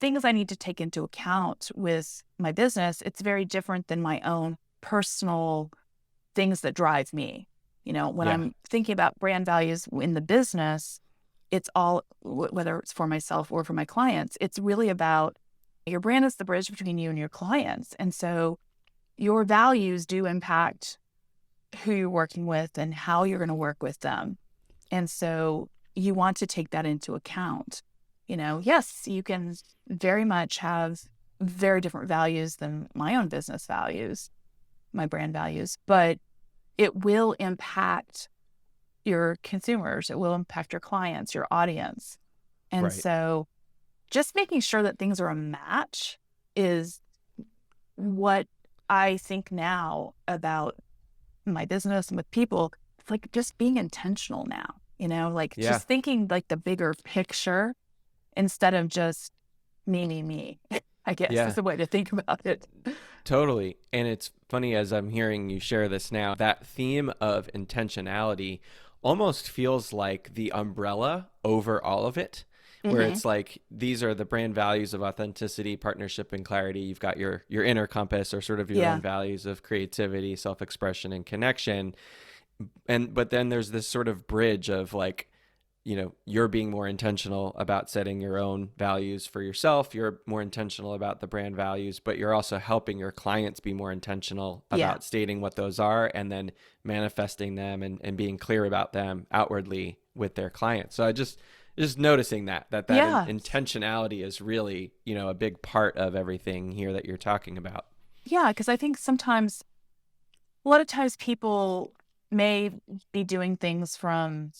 things I need to take into account with my business. It's very different than my own personal things that drive me. When Yeah. I'm thinking about brand values in the business, it's all, whether it's for myself or for my clients, it's really about your brand is the bridge between you and your clients. And so your values do impact who you're working with and how you're going to work with them. And so you want to take that into account. Yes, you can very much have very different values than my own business values, my brand values, but it will impact your consumers. It will impact your clients, your audience. And Right. so just making sure that things are a match is what I think now about my business and with people. It's like just being intentional now, like Yeah. just thinking like the bigger picture instead of just me, I guess is Yeah. the way to think about it. Totally. And it's funny as I'm hearing you share this now, that theme of intentionality almost feels like the umbrella over all of it, where Hmm. it's like these are the brand values of authenticity, partnership, and clarity. You've got your inner compass or sort of your own Yeah. values of creativity, self-expression, and connection. And but then there's this sort of bridge of like you're being more intentional about setting your own values for yourself. You're more intentional about the brand values, but you're also helping your clients be more intentional Yeah. about stating what those are and then manifesting them and being clear about them outwardly with their clients. So I just noticing that Yeah. intentionality is really, a big part of everything here that you're talking about. Yeah. Because I think sometimes, a lot of times people may be doing things from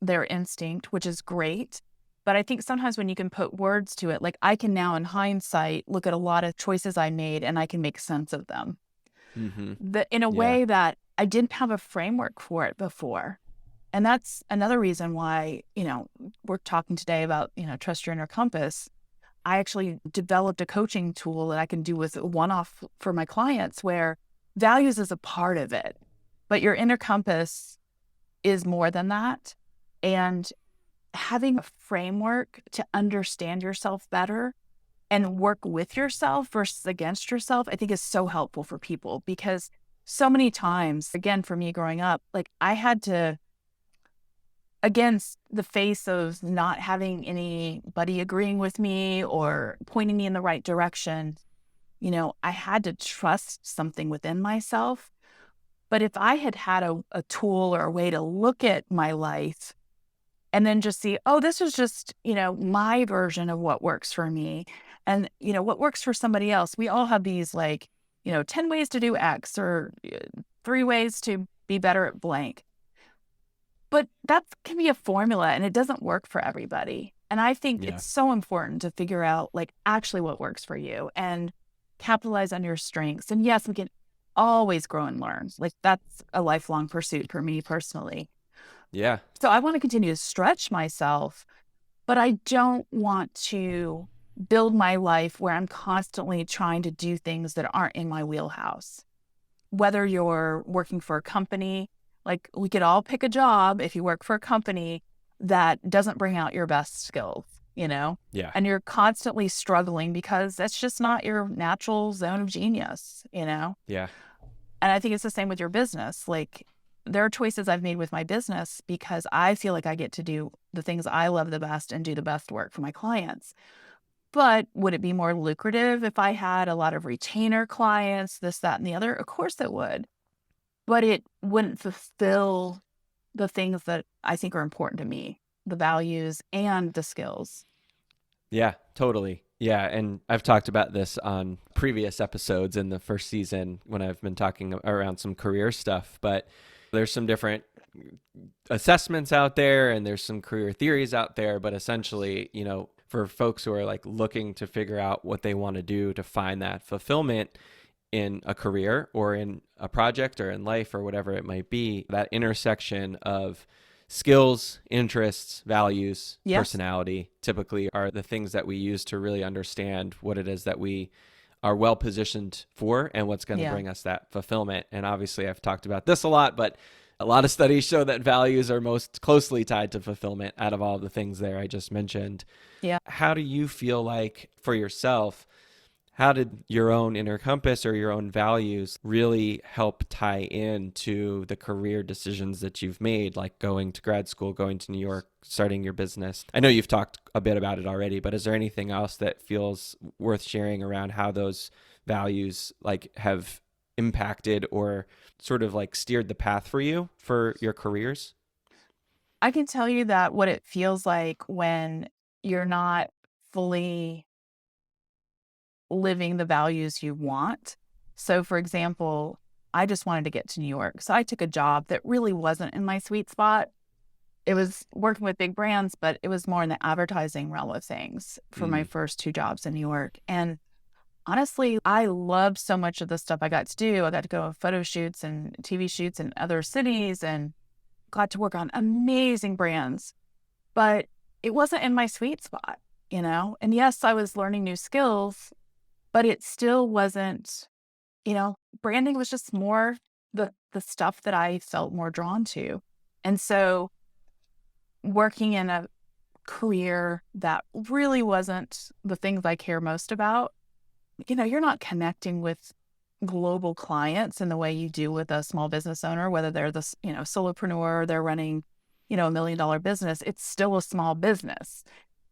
their instinct, which is great. But I think sometimes when you can put words to it, like I can now in hindsight look at a lot of choices I made and I can make sense of them Mm-hmm. in a Yeah. way that I didn't have a framework for it before. And that's another reason why, we're talking today about, trust your inner compass. I actually developed a coaching tool that I can do with one-off for my clients where values is a part of it, but your inner compass is more than that. And having a framework to understand yourself better and work with yourself versus against yourself, I think is so helpful for people because so many times, again, for me growing up, like I had to, against the face of not having anybody agreeing with me or pointing me in the right direction, I had to trust something within myself. But if I had had a tool or a way to look at my life and then just see, oh, this is just, my version of what works for me and, what works for somebody else. We all have these 10 ways to do X or 3 ways to be better at blank. But that can be a formula and it doesn't work for everybody. And I think Yeah. it's so important to figure out actually what works for you and capitalize on your strengths. And yes, we can always grow and learn. That's a lifelong pursuit for me personally. Yeah. So I want to continue to stretch myself, but I don't want to build my life where I'm constantly trying to do things that aren't in my wheelhouse. Whether you're working for a company, we could all pick a job if you work for a company that doesn't bring out your best skills, Yeah. and you're constantly struggling because that's just not your natural zone of genius. Yeah. And I think it's the same with your business. There are choices I've made with my business because I feel like I get to do the things I love the best and do the best work for my clients. But would it be more lucrative if I had a lot of retainer clients, this, that, and the other? Of course it would. But it wouldn't fulfill the things that I think are important to me, the values and the skills. Yeah, totally. Yeah, and I've talked about this on previous episodes in the first season when I've been talking around some career stuff, but there's some different assessments out there and there's some career theories out there, but essentially, for folks who are looking to figure out what they want to do to find that fulfillment in a career or in a project or in life or whatever it might be, that intersection of skills, interests, values, Yes. personality typically are the things that we use to really understand what it is that we are well positioned for and what's going to bring us that fulfillment. And obviously, I've talked about this a lot, but a lot of studies show that values are most closely tied to fulfillment out of all the things there I just mentioned. Yeah. How do you feel like for yourself? How did your own inner compass or your own values really help tie into the career decisions that you've made, like going to grad school, going to New York, starting your business? I know you've talked a bit about it already, but is there anything else that feels worth sharing around how those values have impacted or sort of steered the path for you for your careers? I can tell you that what it feels like when you're not fully living the values you want. So, for example, I just wanted to get to New York. So I took a job that really wasn't in my sweet spot. It was working with big brands, but it was more in the advertising realm of things for my first 2 jobs in New York. And honestly, I loved so much of the stuff I got to do. I got to go on photo shoots and TV shoots in other cities and got to work on amazing brands, but it wasn't in my sweet spot, And yes, I was learning new skills, but it still wasn't, branding was just more the stuff that I felt more drawn to. And so working in a career that really wasn't the things I care most about, you're not connecting with global clients in the way you do with a small business owner, whether they're the, solopreneur, they're running $1 million business, it's still a small business.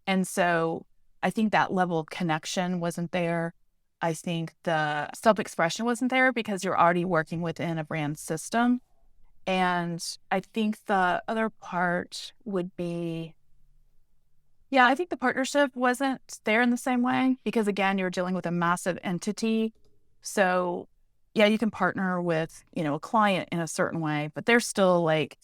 And so I think that level of connection wasn't there. I think the self-expression wasn't there because you're already working within a brand system. And I think the other part would be, yeah, I think the partnership wasn't there in the same way because, again, you're dealing with a massive entity. So, yeah, you can partner with, a client in a certain way, but they're still like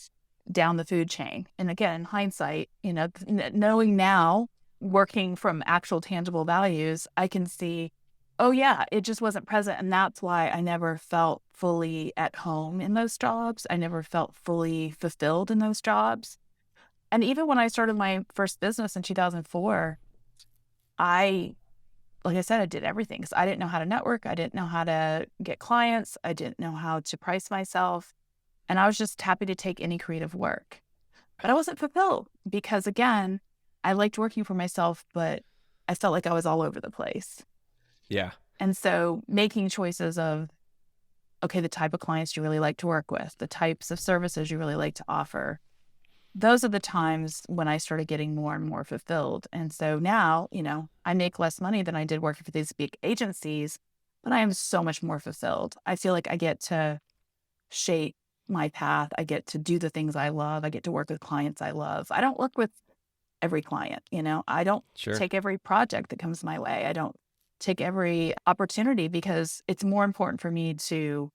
down the food chain. And again, in hindsight, knowing now, working from actual tangible values, I can see, oh, yeah, it just wasn't present. And that's why I never felt fully at home in those jobs. I never felt fully fulfilled in those jobs. And even when I started my first business in 2004, like I said, I did everything because I didn't know how to network. I didn't know how to get clients. I didn't know how to price myself. And I was just happy to take any creative work. But I wasn't fulfilled because, again, I liked working for myself, but I felt like I was all over the place. Yeah. And so making choices of, okay, the type of clients you really like to work with, the types of services you really like to offer, those are the times when I started getting more and more fulfilled. And so now, I make less money than I did working for these big agencies, but I am so much more fulfilled. I feel like I get to shape my path. I get to do the things I love. I get to work with clients I love. I don't work with every client, I don't Sure. take every project that comes my way. I don't take every opportunity because it's more important for me to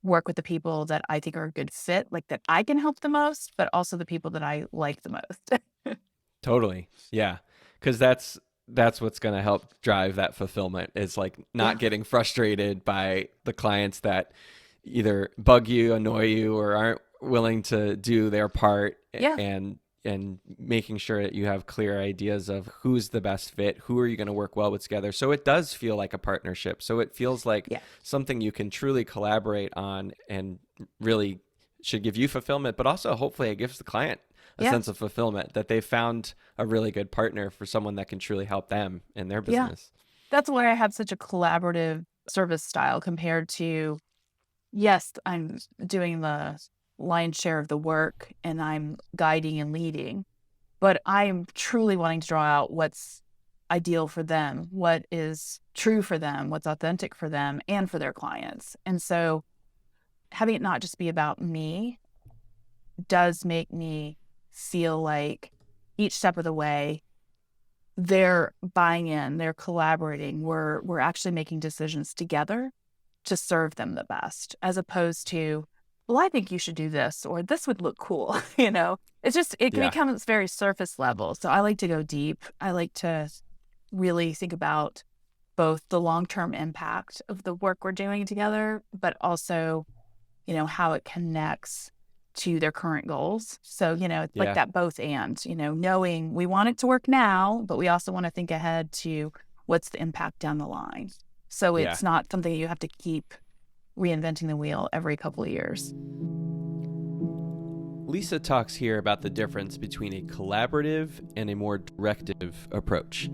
work with the people that I think are a good fit, like that I can help the most, but also the people that I like the most. Totally. Yeah. Cause that's what's going to help drive that fulfillment is like not Yeah. getting frustrated by the clients that either bug you, annoy you, or aren't willing to do their part, Yeah. and making sure that you have clear ideas of who's the best fit, who are you going to work well with together. So it does feel like a partnership. So it feels like Yeah. something you can truly collaborate on and really should give you fulfillment, but also hopefully it gives the client a Yeah. sense of fulfillment that they found a really good partner for someone that can truly help them in their Yeah. business. That's why I have such a collaborative service style compared to, yes, I'm doing the lion's share of the work and I'm guiding and leading, but I'm truly wanting to draw out what's ideal for them, what is true for them, what's authentic for them and for their clients. And so having it not just be about me does make me feel like each step of the way they're buying in, they're collaborating, we're actually making decisions together to serve them the best, as opposed to, well, I think you should do this or this would look cool. It's just it Yeah. becomes very surface level. So I like to go deep. I like to really think about both the long-term impact of the work we're doing together, but also, how it connects to their current goals. So, it's like Yeah. that both and, knowing we want it to work now, but we also want to think ahead to what's the impact down the line. So Yeah. it's not something you have to keep reinventing the wheel every couple of years. Lisa talks here about the difference between a collaborative and a more directive approach.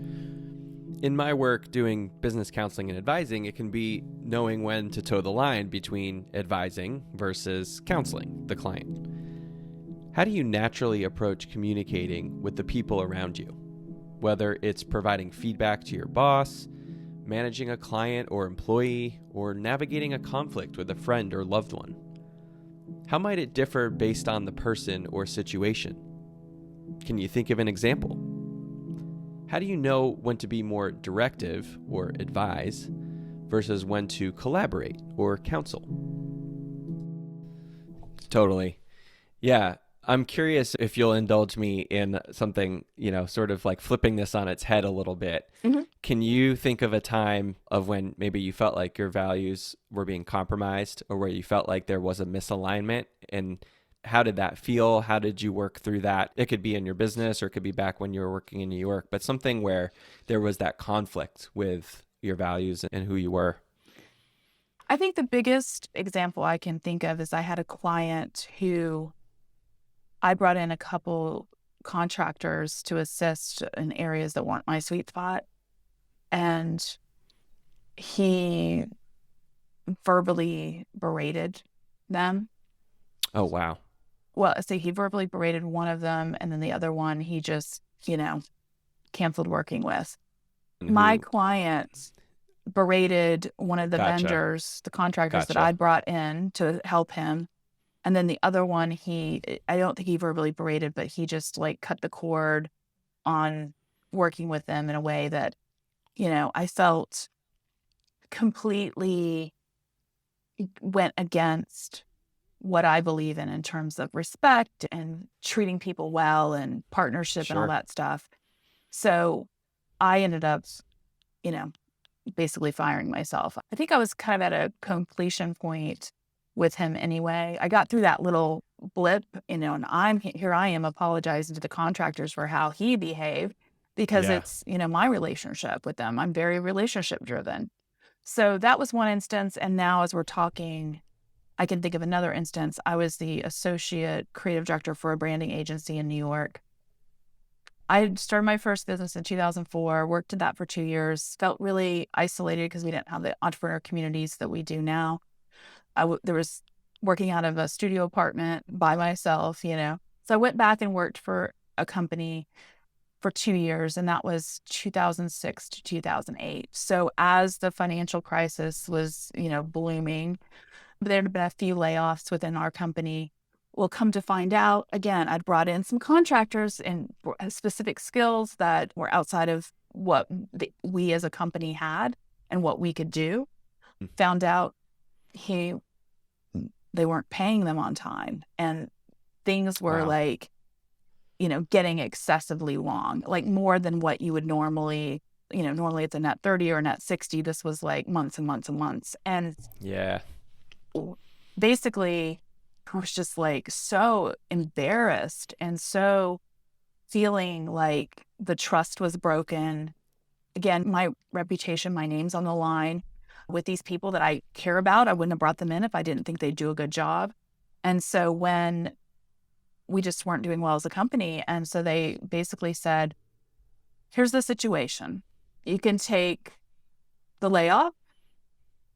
In my work doing business counseling and advising, it can be knowing when to toe the line between advising versus counseling the client. How do you naturally approach communicating with the people around you? Whether it's providing feedback to your boss, managing a client or employee, or navigating a conflict with a friend or loved one. How might it differ based on the person or situation? Can you think of an example? How do you know when to be more directive or advise versus when to collaborate or counsel? Totally. Yeah. I'm curious if you'll indulge me in something, sort of like flipping this on its head a little bit. Mm-hmm. Can you think of a time of when maybe you felt like your values were being compromised or where you felt like there was a misalignment? And how did that feel? How did you work through that? It could be in your business or it could be back when you were working in New York, but something where there was that conflict with your values and who you were. I think the biggest example I can think of is I had a client who I brought in a couple contractors to assist in areas that weren't my sweet spot. And he verbally berated them. Oh, wow. well, say he verbally berated one of them, and then the other one he just, canceled working with. My Who? client berated one of the Gotcha. vendors, the contractors that Gotcha. I'd brought in to help him. And then the other one, I don't think he verbally berated, but he just like cut the cord on working with them in a way that, I felt completely went against what I believe in terms of respect and treating people well and partnership and all Sure. that stuff. So I ended up, you know, basically firing myself. I think I was kind of at a completion point with him anyway. I got through that little blip, and I am apologizing to the contractors for how he behaved because Yeah. it's, my relationship with them. I'm very relationship driven. So that was one instance. And now as we're talking, I can think of another instance. I was the associate creative director for a branding agency in New York. I started my first business in 2004, worked in that for 2 years, felt really isolated because we didn't have the entrepreneur communities that we do now. There was working out of a studio apartment by myself, So I went back and worked for a company for 2 years, and that was 2006 to 2008. So as the financial crisis was, blooming, there had been a few layoffs within our company. Well, come to find out, again, I'd brought in some contractors and specific skills that were outside of what we as a company had and what we could do. Found out they weren't paying them on time, and things were Wow. like, getting excessively long, like more than what you would normally, normally it's a net 30 or a net 60. This was like months and months and months. And Yeah. basically, I was just like so embarrassed and so feeling like the trust was broken. Again, my reputation, my name's on the line with these people that I care about. I wouldn't have brought them in if I didn't think they'd do a good job. And so when we just weren't doing well as a company, and so they basically said, here's the situation. You can take the layoff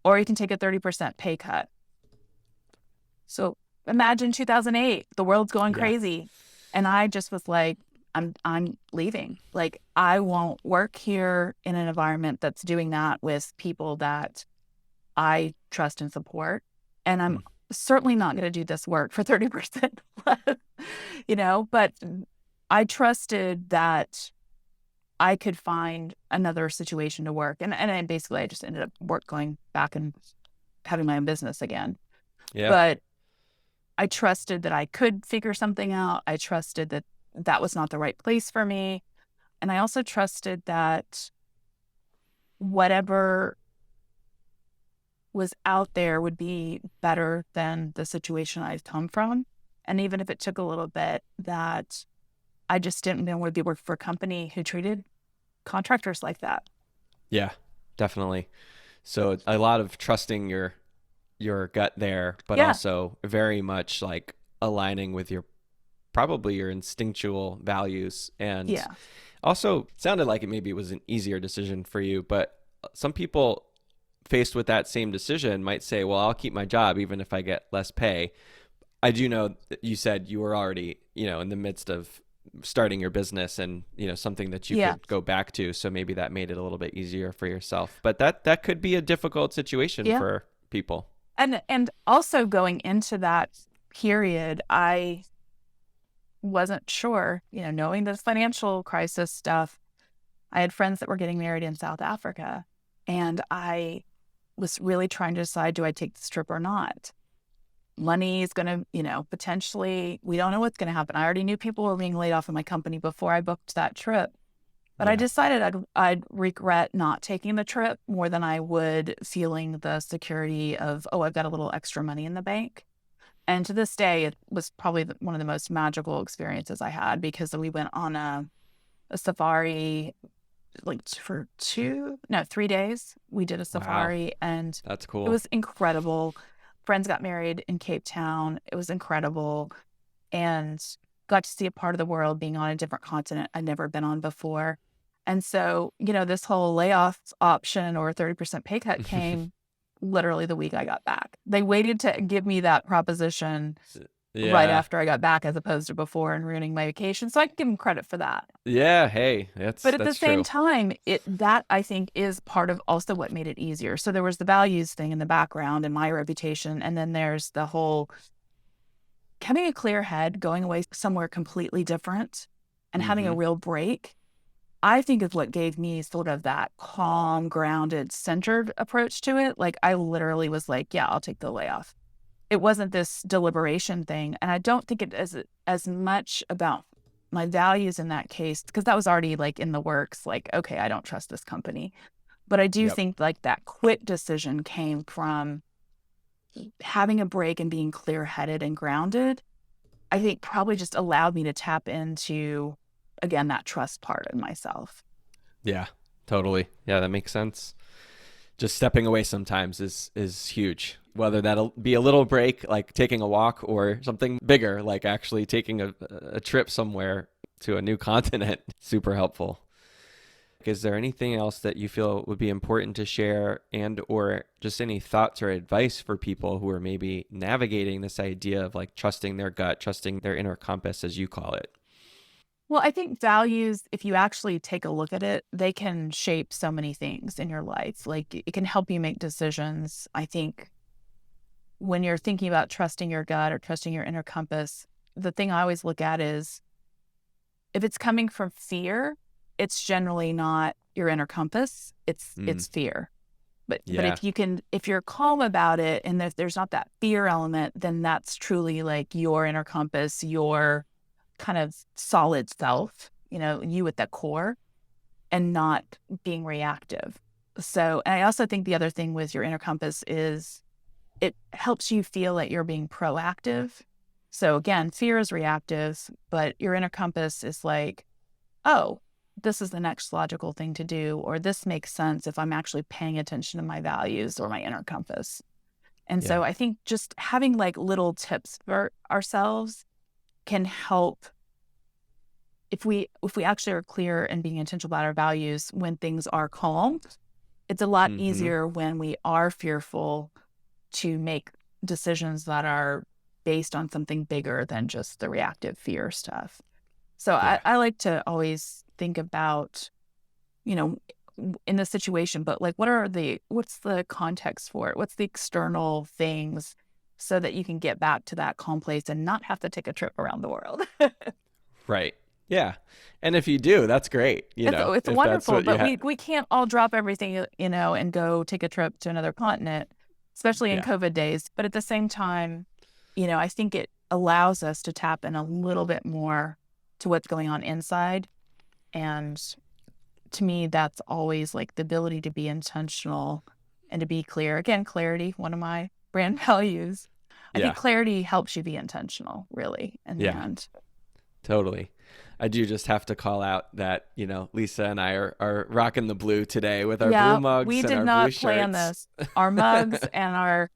or you can take a 30% pay cut. So imagine 2008, the world's going Yeah. crazy. And I just was like, I'm leaving. Like, I won't work here in an environment that's doing that with people that I trust and support. And I'm certainly not going to do this work for 30% less, but I trusted that I could find another situation to work. And I just ended up going back and having my own business again. Yeah. But I trusted that I could figure something out. I trusted that that was not the right place for me. And I also trusted that whatever was out there would be better than the situation I'd come from. And even if it took a little bit, that I just didn't want to be working for a company who treated contractors like that. Yeah. Definitely. So a lot of trusting your gut there, but Yeah. also very much like aligning with probably your instinctual values. And Yeah. also sounded like maybe it was an easier decision for you, but some people faced with that same decision might say, well, I'll keep my job even if I get less pay. I do know that you said you were already, in the midst of starting your business and, something that you Yeah. could go back to. So maybe that made it a little bit easier for yourself, but that could be a difficult situation Yeah. for people. And also going into that period, I wasn't sure, knowing the financial crisis stuff. I had friends that were getting married in South Africa, and I was really trying to decide, do I take this trip or not? Money is going to, potentially, we don't know what's going to happen. I already knew people were being laid off in my company before I booked that trip. But I Yeah. decided I'd regret not taking the trip more than I would feeling the security of, oh, I've got a little extra money in the bank. And to this day, it was probably one of the most magical experiences I had, because we went on a safari like for 3 days. We did a Wow. safari, and That's it cool. was incredible. Friends got married in Cape Town. It was incredible, and got to see a part of the world being on a different continent I'd never been on before. And so, this whole layoff option or 30% pay cut came literally the week I got back. They waited to give me that proposition right Yeah. after I got back as opposed to before and ruining my vacation. So I can give him credit for that. Yeah. Hey, But at the that's same true. time, that I think is part of also what made it easier. So there was the values thing in the background and my reputation. And then there's the whole having a clear head, going away somewhere completely different and having a Mm-hmm. real break, I think is what gave me sort of that calm, grounded, centered approach to it. Like I literally was like, yeah, I'll take the layoff. It wasn't this deliberation thing. And I don't think it is as much about my values in that case, because that was already like in the works, like, okay, I don't trust this company. But I do Yep. think like that quick decision came from having a break and being clear headed and grounded. I think probably just allowed me to tap into, again, that trust part in myself. Yeah. Totally. Yeah, that makes sense. Just stepping away sometimes is huge. Whether that'll be a little break, like taking a walk, or something bigger, like actually taking a trip somewhere to a new continent. Super helpful. Is there anything else that you feel would be important to share, and or just any thoughts or advice for people who are maybe navigating this idea of like trusting their gut, trusting their inner compass, as you call it? Well, I think values, if you actually take a look at it, they can shape so many things in your life. Like it can help you make decisions. I think when you're thinking about trusting your gut or trusting your inner compass, the thing I always look at is if it's coming from fear, it's generally not your inner compass. Mm, It's fear. But yeah. if you're calm about it and if there's not that fear element, then that's truly like your inner compass, your kind of solid self, you at the core and not being reactive. So, and I also think the other thing with your inner compass is it helps you feel that you're being proactive. So again, fear is reactive, but your inner compass is like, oh, this is the next logical thing to do, or this makes sense if I'm actually paying attention to my values or my inner compass. And Yeah. so I think just having like little tips for ourselves can help if we actually are clear and being intentional about our values when things are calm. It's a lot Mm-hmm. easier when we are fearful to make decisions that are based on something bigger than just the reactive fear stuff. So Yeah. I like to always think about, you know, in the situation, but like, what's the context for it? What's the external things so that you can get back to that calm place and not have to take a trip around the world? Right. Yeah. And if you do, that's great. It's If that's wonderful, what you but have. we can't all drop everything, and go take a trip to another continent, especially in Yeah. COVID days. But at the same time, I think it allows us to tap in a little bit more to what's going on inside. And to me, that's always like the ability to be intentional and to be clear. Again, clarity, one of my brand values. I think Yeah. clarity helps you be intentional, really, in the Yeah. end. Totally. I do just have to call out that, Lisa and I are rocking the blue today with our blue Yeah, mugs we and did our blue not plan shirts. this. Our mugs and our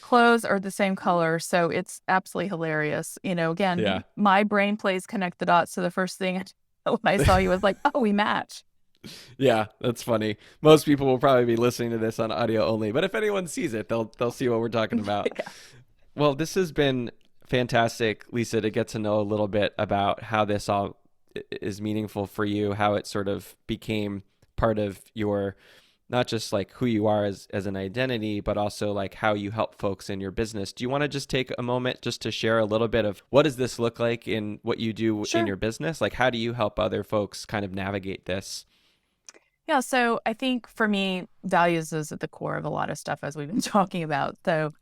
clothes are the same color, so it's absolutely hilarious. Yeah. Again, my brain plays connect the dots. So the first thing when I saw you was like, oh, we match. Yeah, that's funny. Most people will probably be listening to this on audio only, but if anyone sees it, they'll see what we're talking about. Yeah. Well, this has been fantastic, Lisa, to get to know a little bit about how this all is meaningful for you, how it sort of became part of your not just like who you are as an identity, but also like how you help folks in your business. Do you want to just take a moment just to share a little bit of what does this look like in what you do in Sure. your business? Like, how do you help other folks kind of navigate this? Yeah. So I think for me, values is at the core of a lot of stuff as we've been talking about. So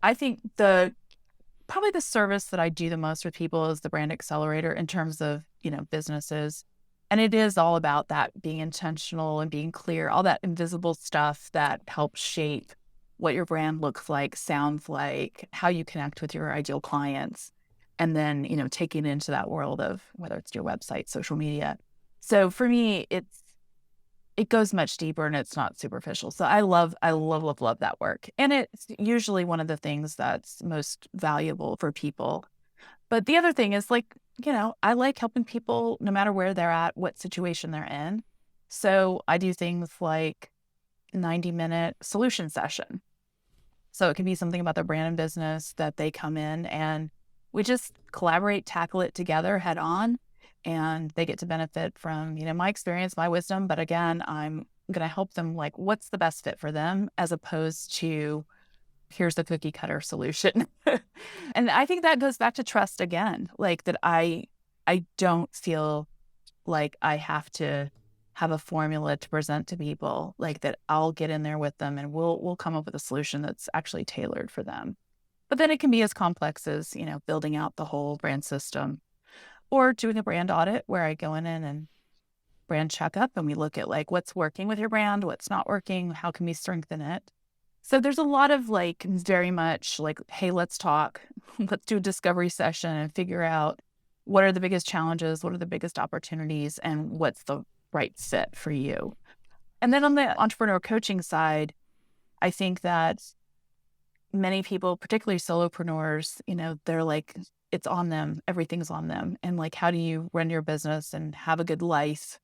I think probably the service that I do the most with people is the brand accelerator in terms of, businesses. And it is all about that being intentional and being clear, all that invisible stuff that helps shape what your brand looks like, sounds like, how you connect with your ideal clients, and then, taking it into that world of whether it's your website, social media. So for me, it goes much deeper and it's not superficial. So I love that work. And it's usually one of the things that's most valuable for people. But the other thing is like, I like helping people no matter where they're at, what situation they're in. So I do things like 90-minute solution session. So it can be something about their brand and business that they come in and we just collaborate, tackle it together head on, and they get to benefit from, my experience, my wisdom. But again, I'm going to help them like, what's the best fit for them as opposed to here's the cookie cutter solution. And I think that goes back to trust again, like that I don't feel like I have to have a formula to present to people, like that I'll get in there with them and we'll come up with a solution that's actually tailored for them. But then it can be as complex as, building out the whole brand system or doing a brand audit where I go in and brand checkup and we look at like what's working with your brand, what's not working, how can we strengthen it. So there's a lot of like very much like, hey, let's talk, let's do a discovery session and figure out what are the biggest challenges, what are the biggest opportunities, and what's the right fit for you. And then on the entrepreneur coaching side, I think that many people, particularly solopreneurs, they're like, it's on them, everything's on them. And like, how do you run your business and have a good life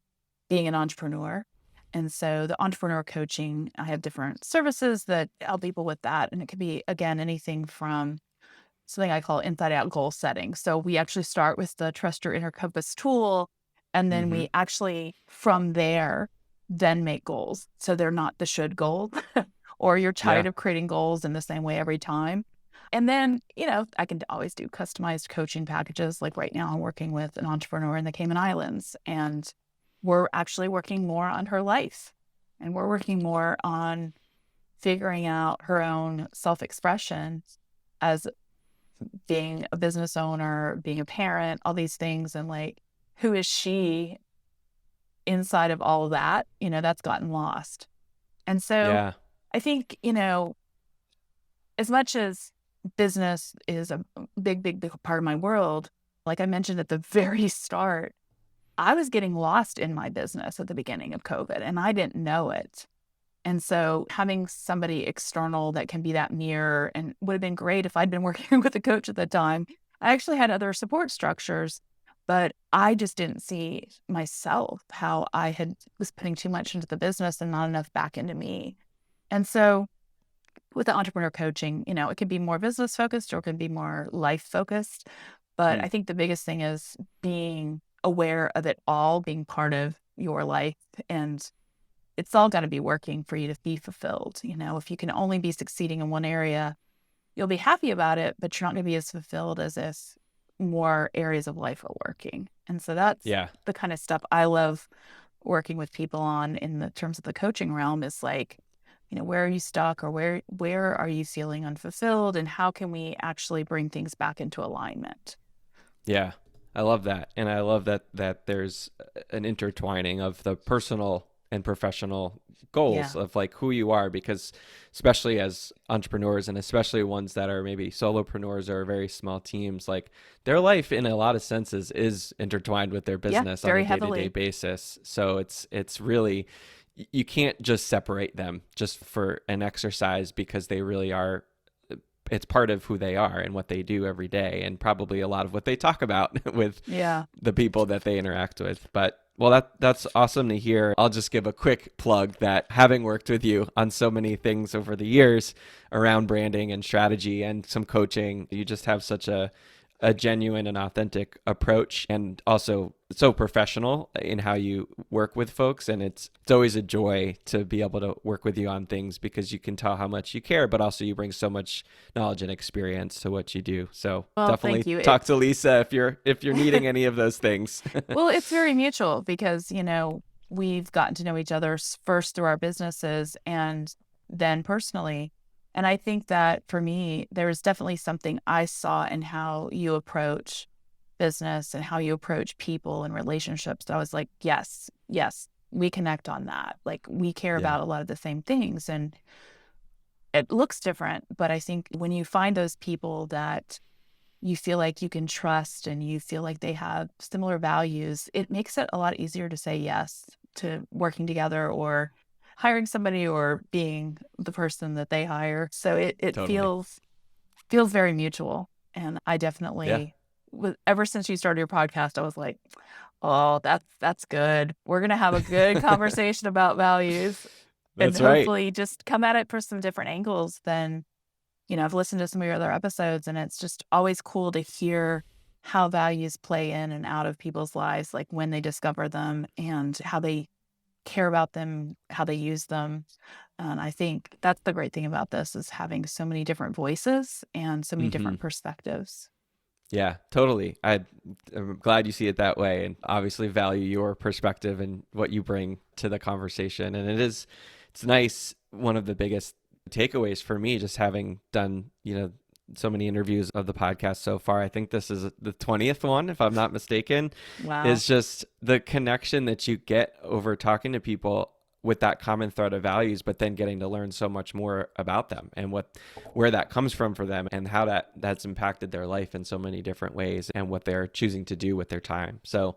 being an entrepreneur? And so the entrepreneur coaching, I have different services that help people with that. And it could be, again, anything from something I call inside out goal setting. So we actually start with the Trust Your Inner Compass tool. And then Mm-hmm. we actually, from there, then make goals. So they're not the should goal or you're tired Yeah. of creating goals in the same way every time. And then, I can always do customized coaching packages. Like right now, I'm working with an entrepreneur in the Cayman Islands, and we're actually working more on her life. And we're working more on figuring out her own self-expression as being a business owner, being a parent, all these things. And like, who is she inside of all of that? That's gotten lost. And so Yeah. I think, as much as business is a big, big, big part of my world, like I mentioned at the very start, I was getting lost in my business at the beginning of COVID and I didn't know it. And so having somebody external that can be that mirror, and would have been great if I'd been working with a coach at the time. I actually had other support structures, but I just didn't see myself how was putting too much into the business and not enough back into me. And so with the entrepreneur coaching, it can be more business focused or it can be more life focused. But Mm. I think the biggest thing is being aware of it all being part of your life, and it's all got to be working for you to be fulfilled. If you can only be succeeding in one area, you'll be happy about it, but you're not going to be as fulfilled as if more areas of life are working. And so that's Yeah. the kind of stuff I love working with people on in the terms of the coaching realm is like, where are you stuck or where are you feeling unfulfilled, and how can we actually bring things back into alignment? Yeah. I love that. And I love that there's an intertwining of the personal and professional Yeah. goals of like who you are, because especially as entrepreneurs and especially ones that are maybe solopreneurs or very small teams, like their life in a lot of senses is intertwined with their Yeah. business on a Very day-to-day heavily. basis. So it's really, you can't just separate them just for an exercise, because they really are, it's part of who they are and what they do every day, and probably a lot of what they talk about with Yeah. the people that they interact with. But well, that's awesome to hear. I'll just give a quick plug that having worked with you on so many things over the years around branding and strategy and some coaching, you just have such a genuine and authentic approach, and also so professional in how you work with folks. And it's always a joy to be able to work with you on things, because you can tell how much you care, but also you bring so much knowledge and experience to what you do. So Well, definitely thank you. talk to Lisa if you're needing any of those things. Well, it's very mutual because, we've gotten to know each other first through our businesses and then personally. And I think that for me, there was definitely something I saw in how you approach business and how you approach people and relationships. I was like, yes, yes, we connect on that. Like we care Yeah. about a lot of the same things and it looks different. But I think when you find those people that you feel like you can trust and you feel like they have similar values, it makes it a lot easier to say yes to working together or hiring somebody or being the person that they hire. So it Totally. feels very mutual. And I Yeah. definitely ever since you started your podcast, I was like, oh, that's good. We're gonna have a good conversation about values and That's right. hopefully just come at it from some different angles than I've listened to some of your other episodes, and it's just always cool to hear how values play in and out of people's lives, like when they discover them and how they care about them, how they use them. And I think that's the great thing about this is having so many different voices and so many Mm-hmm. different perspectives. Yeah, totally. I'm glad you see it that way, and obviously value your perspective and what you bring to the conversation. And it's nice. One of the biggest takeaways for me, just having done, so many interviews of the podcast so far, I think this is the 20th one, if I'm not mistaken, Wow. is just the connection that you get over talking to people with that common thread of values, but then getting to learn so much more about them and where that comes from for them and how that's impacted their life in so many different ways and what they're choosing to do with their time. So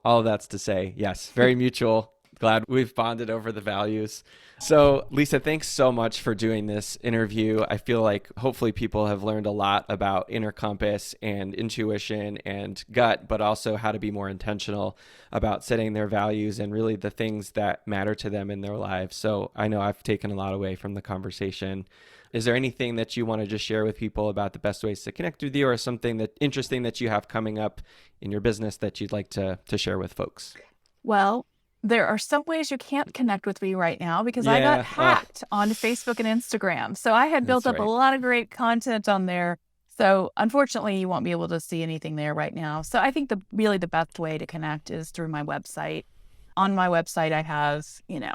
all of that's to say, yes, very mutual. Glad we've bonded over the values. So, Lisa, thanks so much for doing this interview. I feel like hopefully people have learned a lot about inner compass and intuition and gut, but also how to be more intentional about setting their values and really the things that matter to them in their lives. So I know I've taken a lot away from the conversation. Is there anything that you want to just share with people about the best ways to connect with you, or something that interesting that you have coming up in your business that you'd like to share with folks? Well, there are some ways you can't connect with me right now because I got Yeah. Oh, hacked on Facebook and Instagram. So I had built that's up a right. lot of great content on there. So unfortunately, you won't be able to see anything there right now. So I think the best way to connect is through my website. On my website, I have,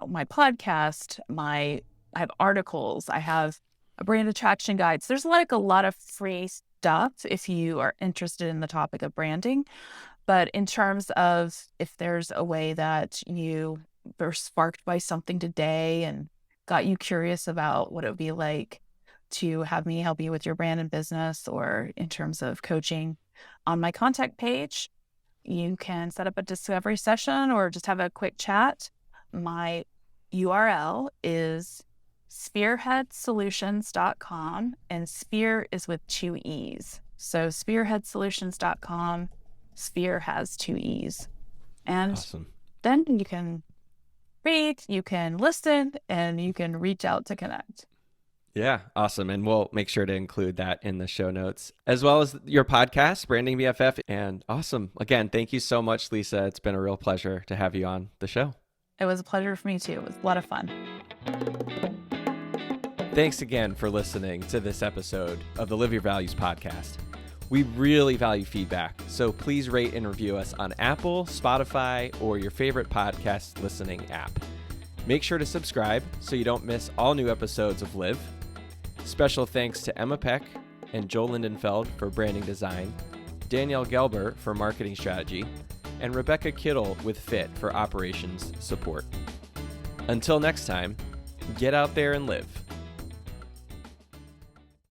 my podcast, I have articles, I have a brand attraction guide. So there's like a lot of free stuff if you are interested in the topic of branding. But in terms of if there's a way that you were sparked by something today and got you curious about what it would be like to have me help you with your brand and business, or in terms of coaching, on my contact page, you can set up a discovery session or just have a quick chat. My URL is speerheadsolutions.com, and Speer is with 2 E's. So speerheadsolutions.com. Speer has 2 E's. And Awesome. then you can read, you can listen, and you can reach out to connect. Yeah, awesome. And we'll make sure to include that in the show notes, as well as your podcast, Branding BFF. And awesome. Again, thank you so much, Lisa. It's been a real pleasure to have you on the show. It was a pleasure for me too. It was a lot of fun. Thanks again for listening to this episode of the Live Your Values podcast. We really value feedback, so please rate and review us on Apple, Spotify, or your favorite podcast listening app. Make sure to subscribe so you don't miss all new episodes of Live. Special thanks to Emma Peck and Joel Lindenfeld for branding design, Danielle Gelber for marketing strategy, and Rebecca Kittle with Fit for operations support. Until next time, get out there and live.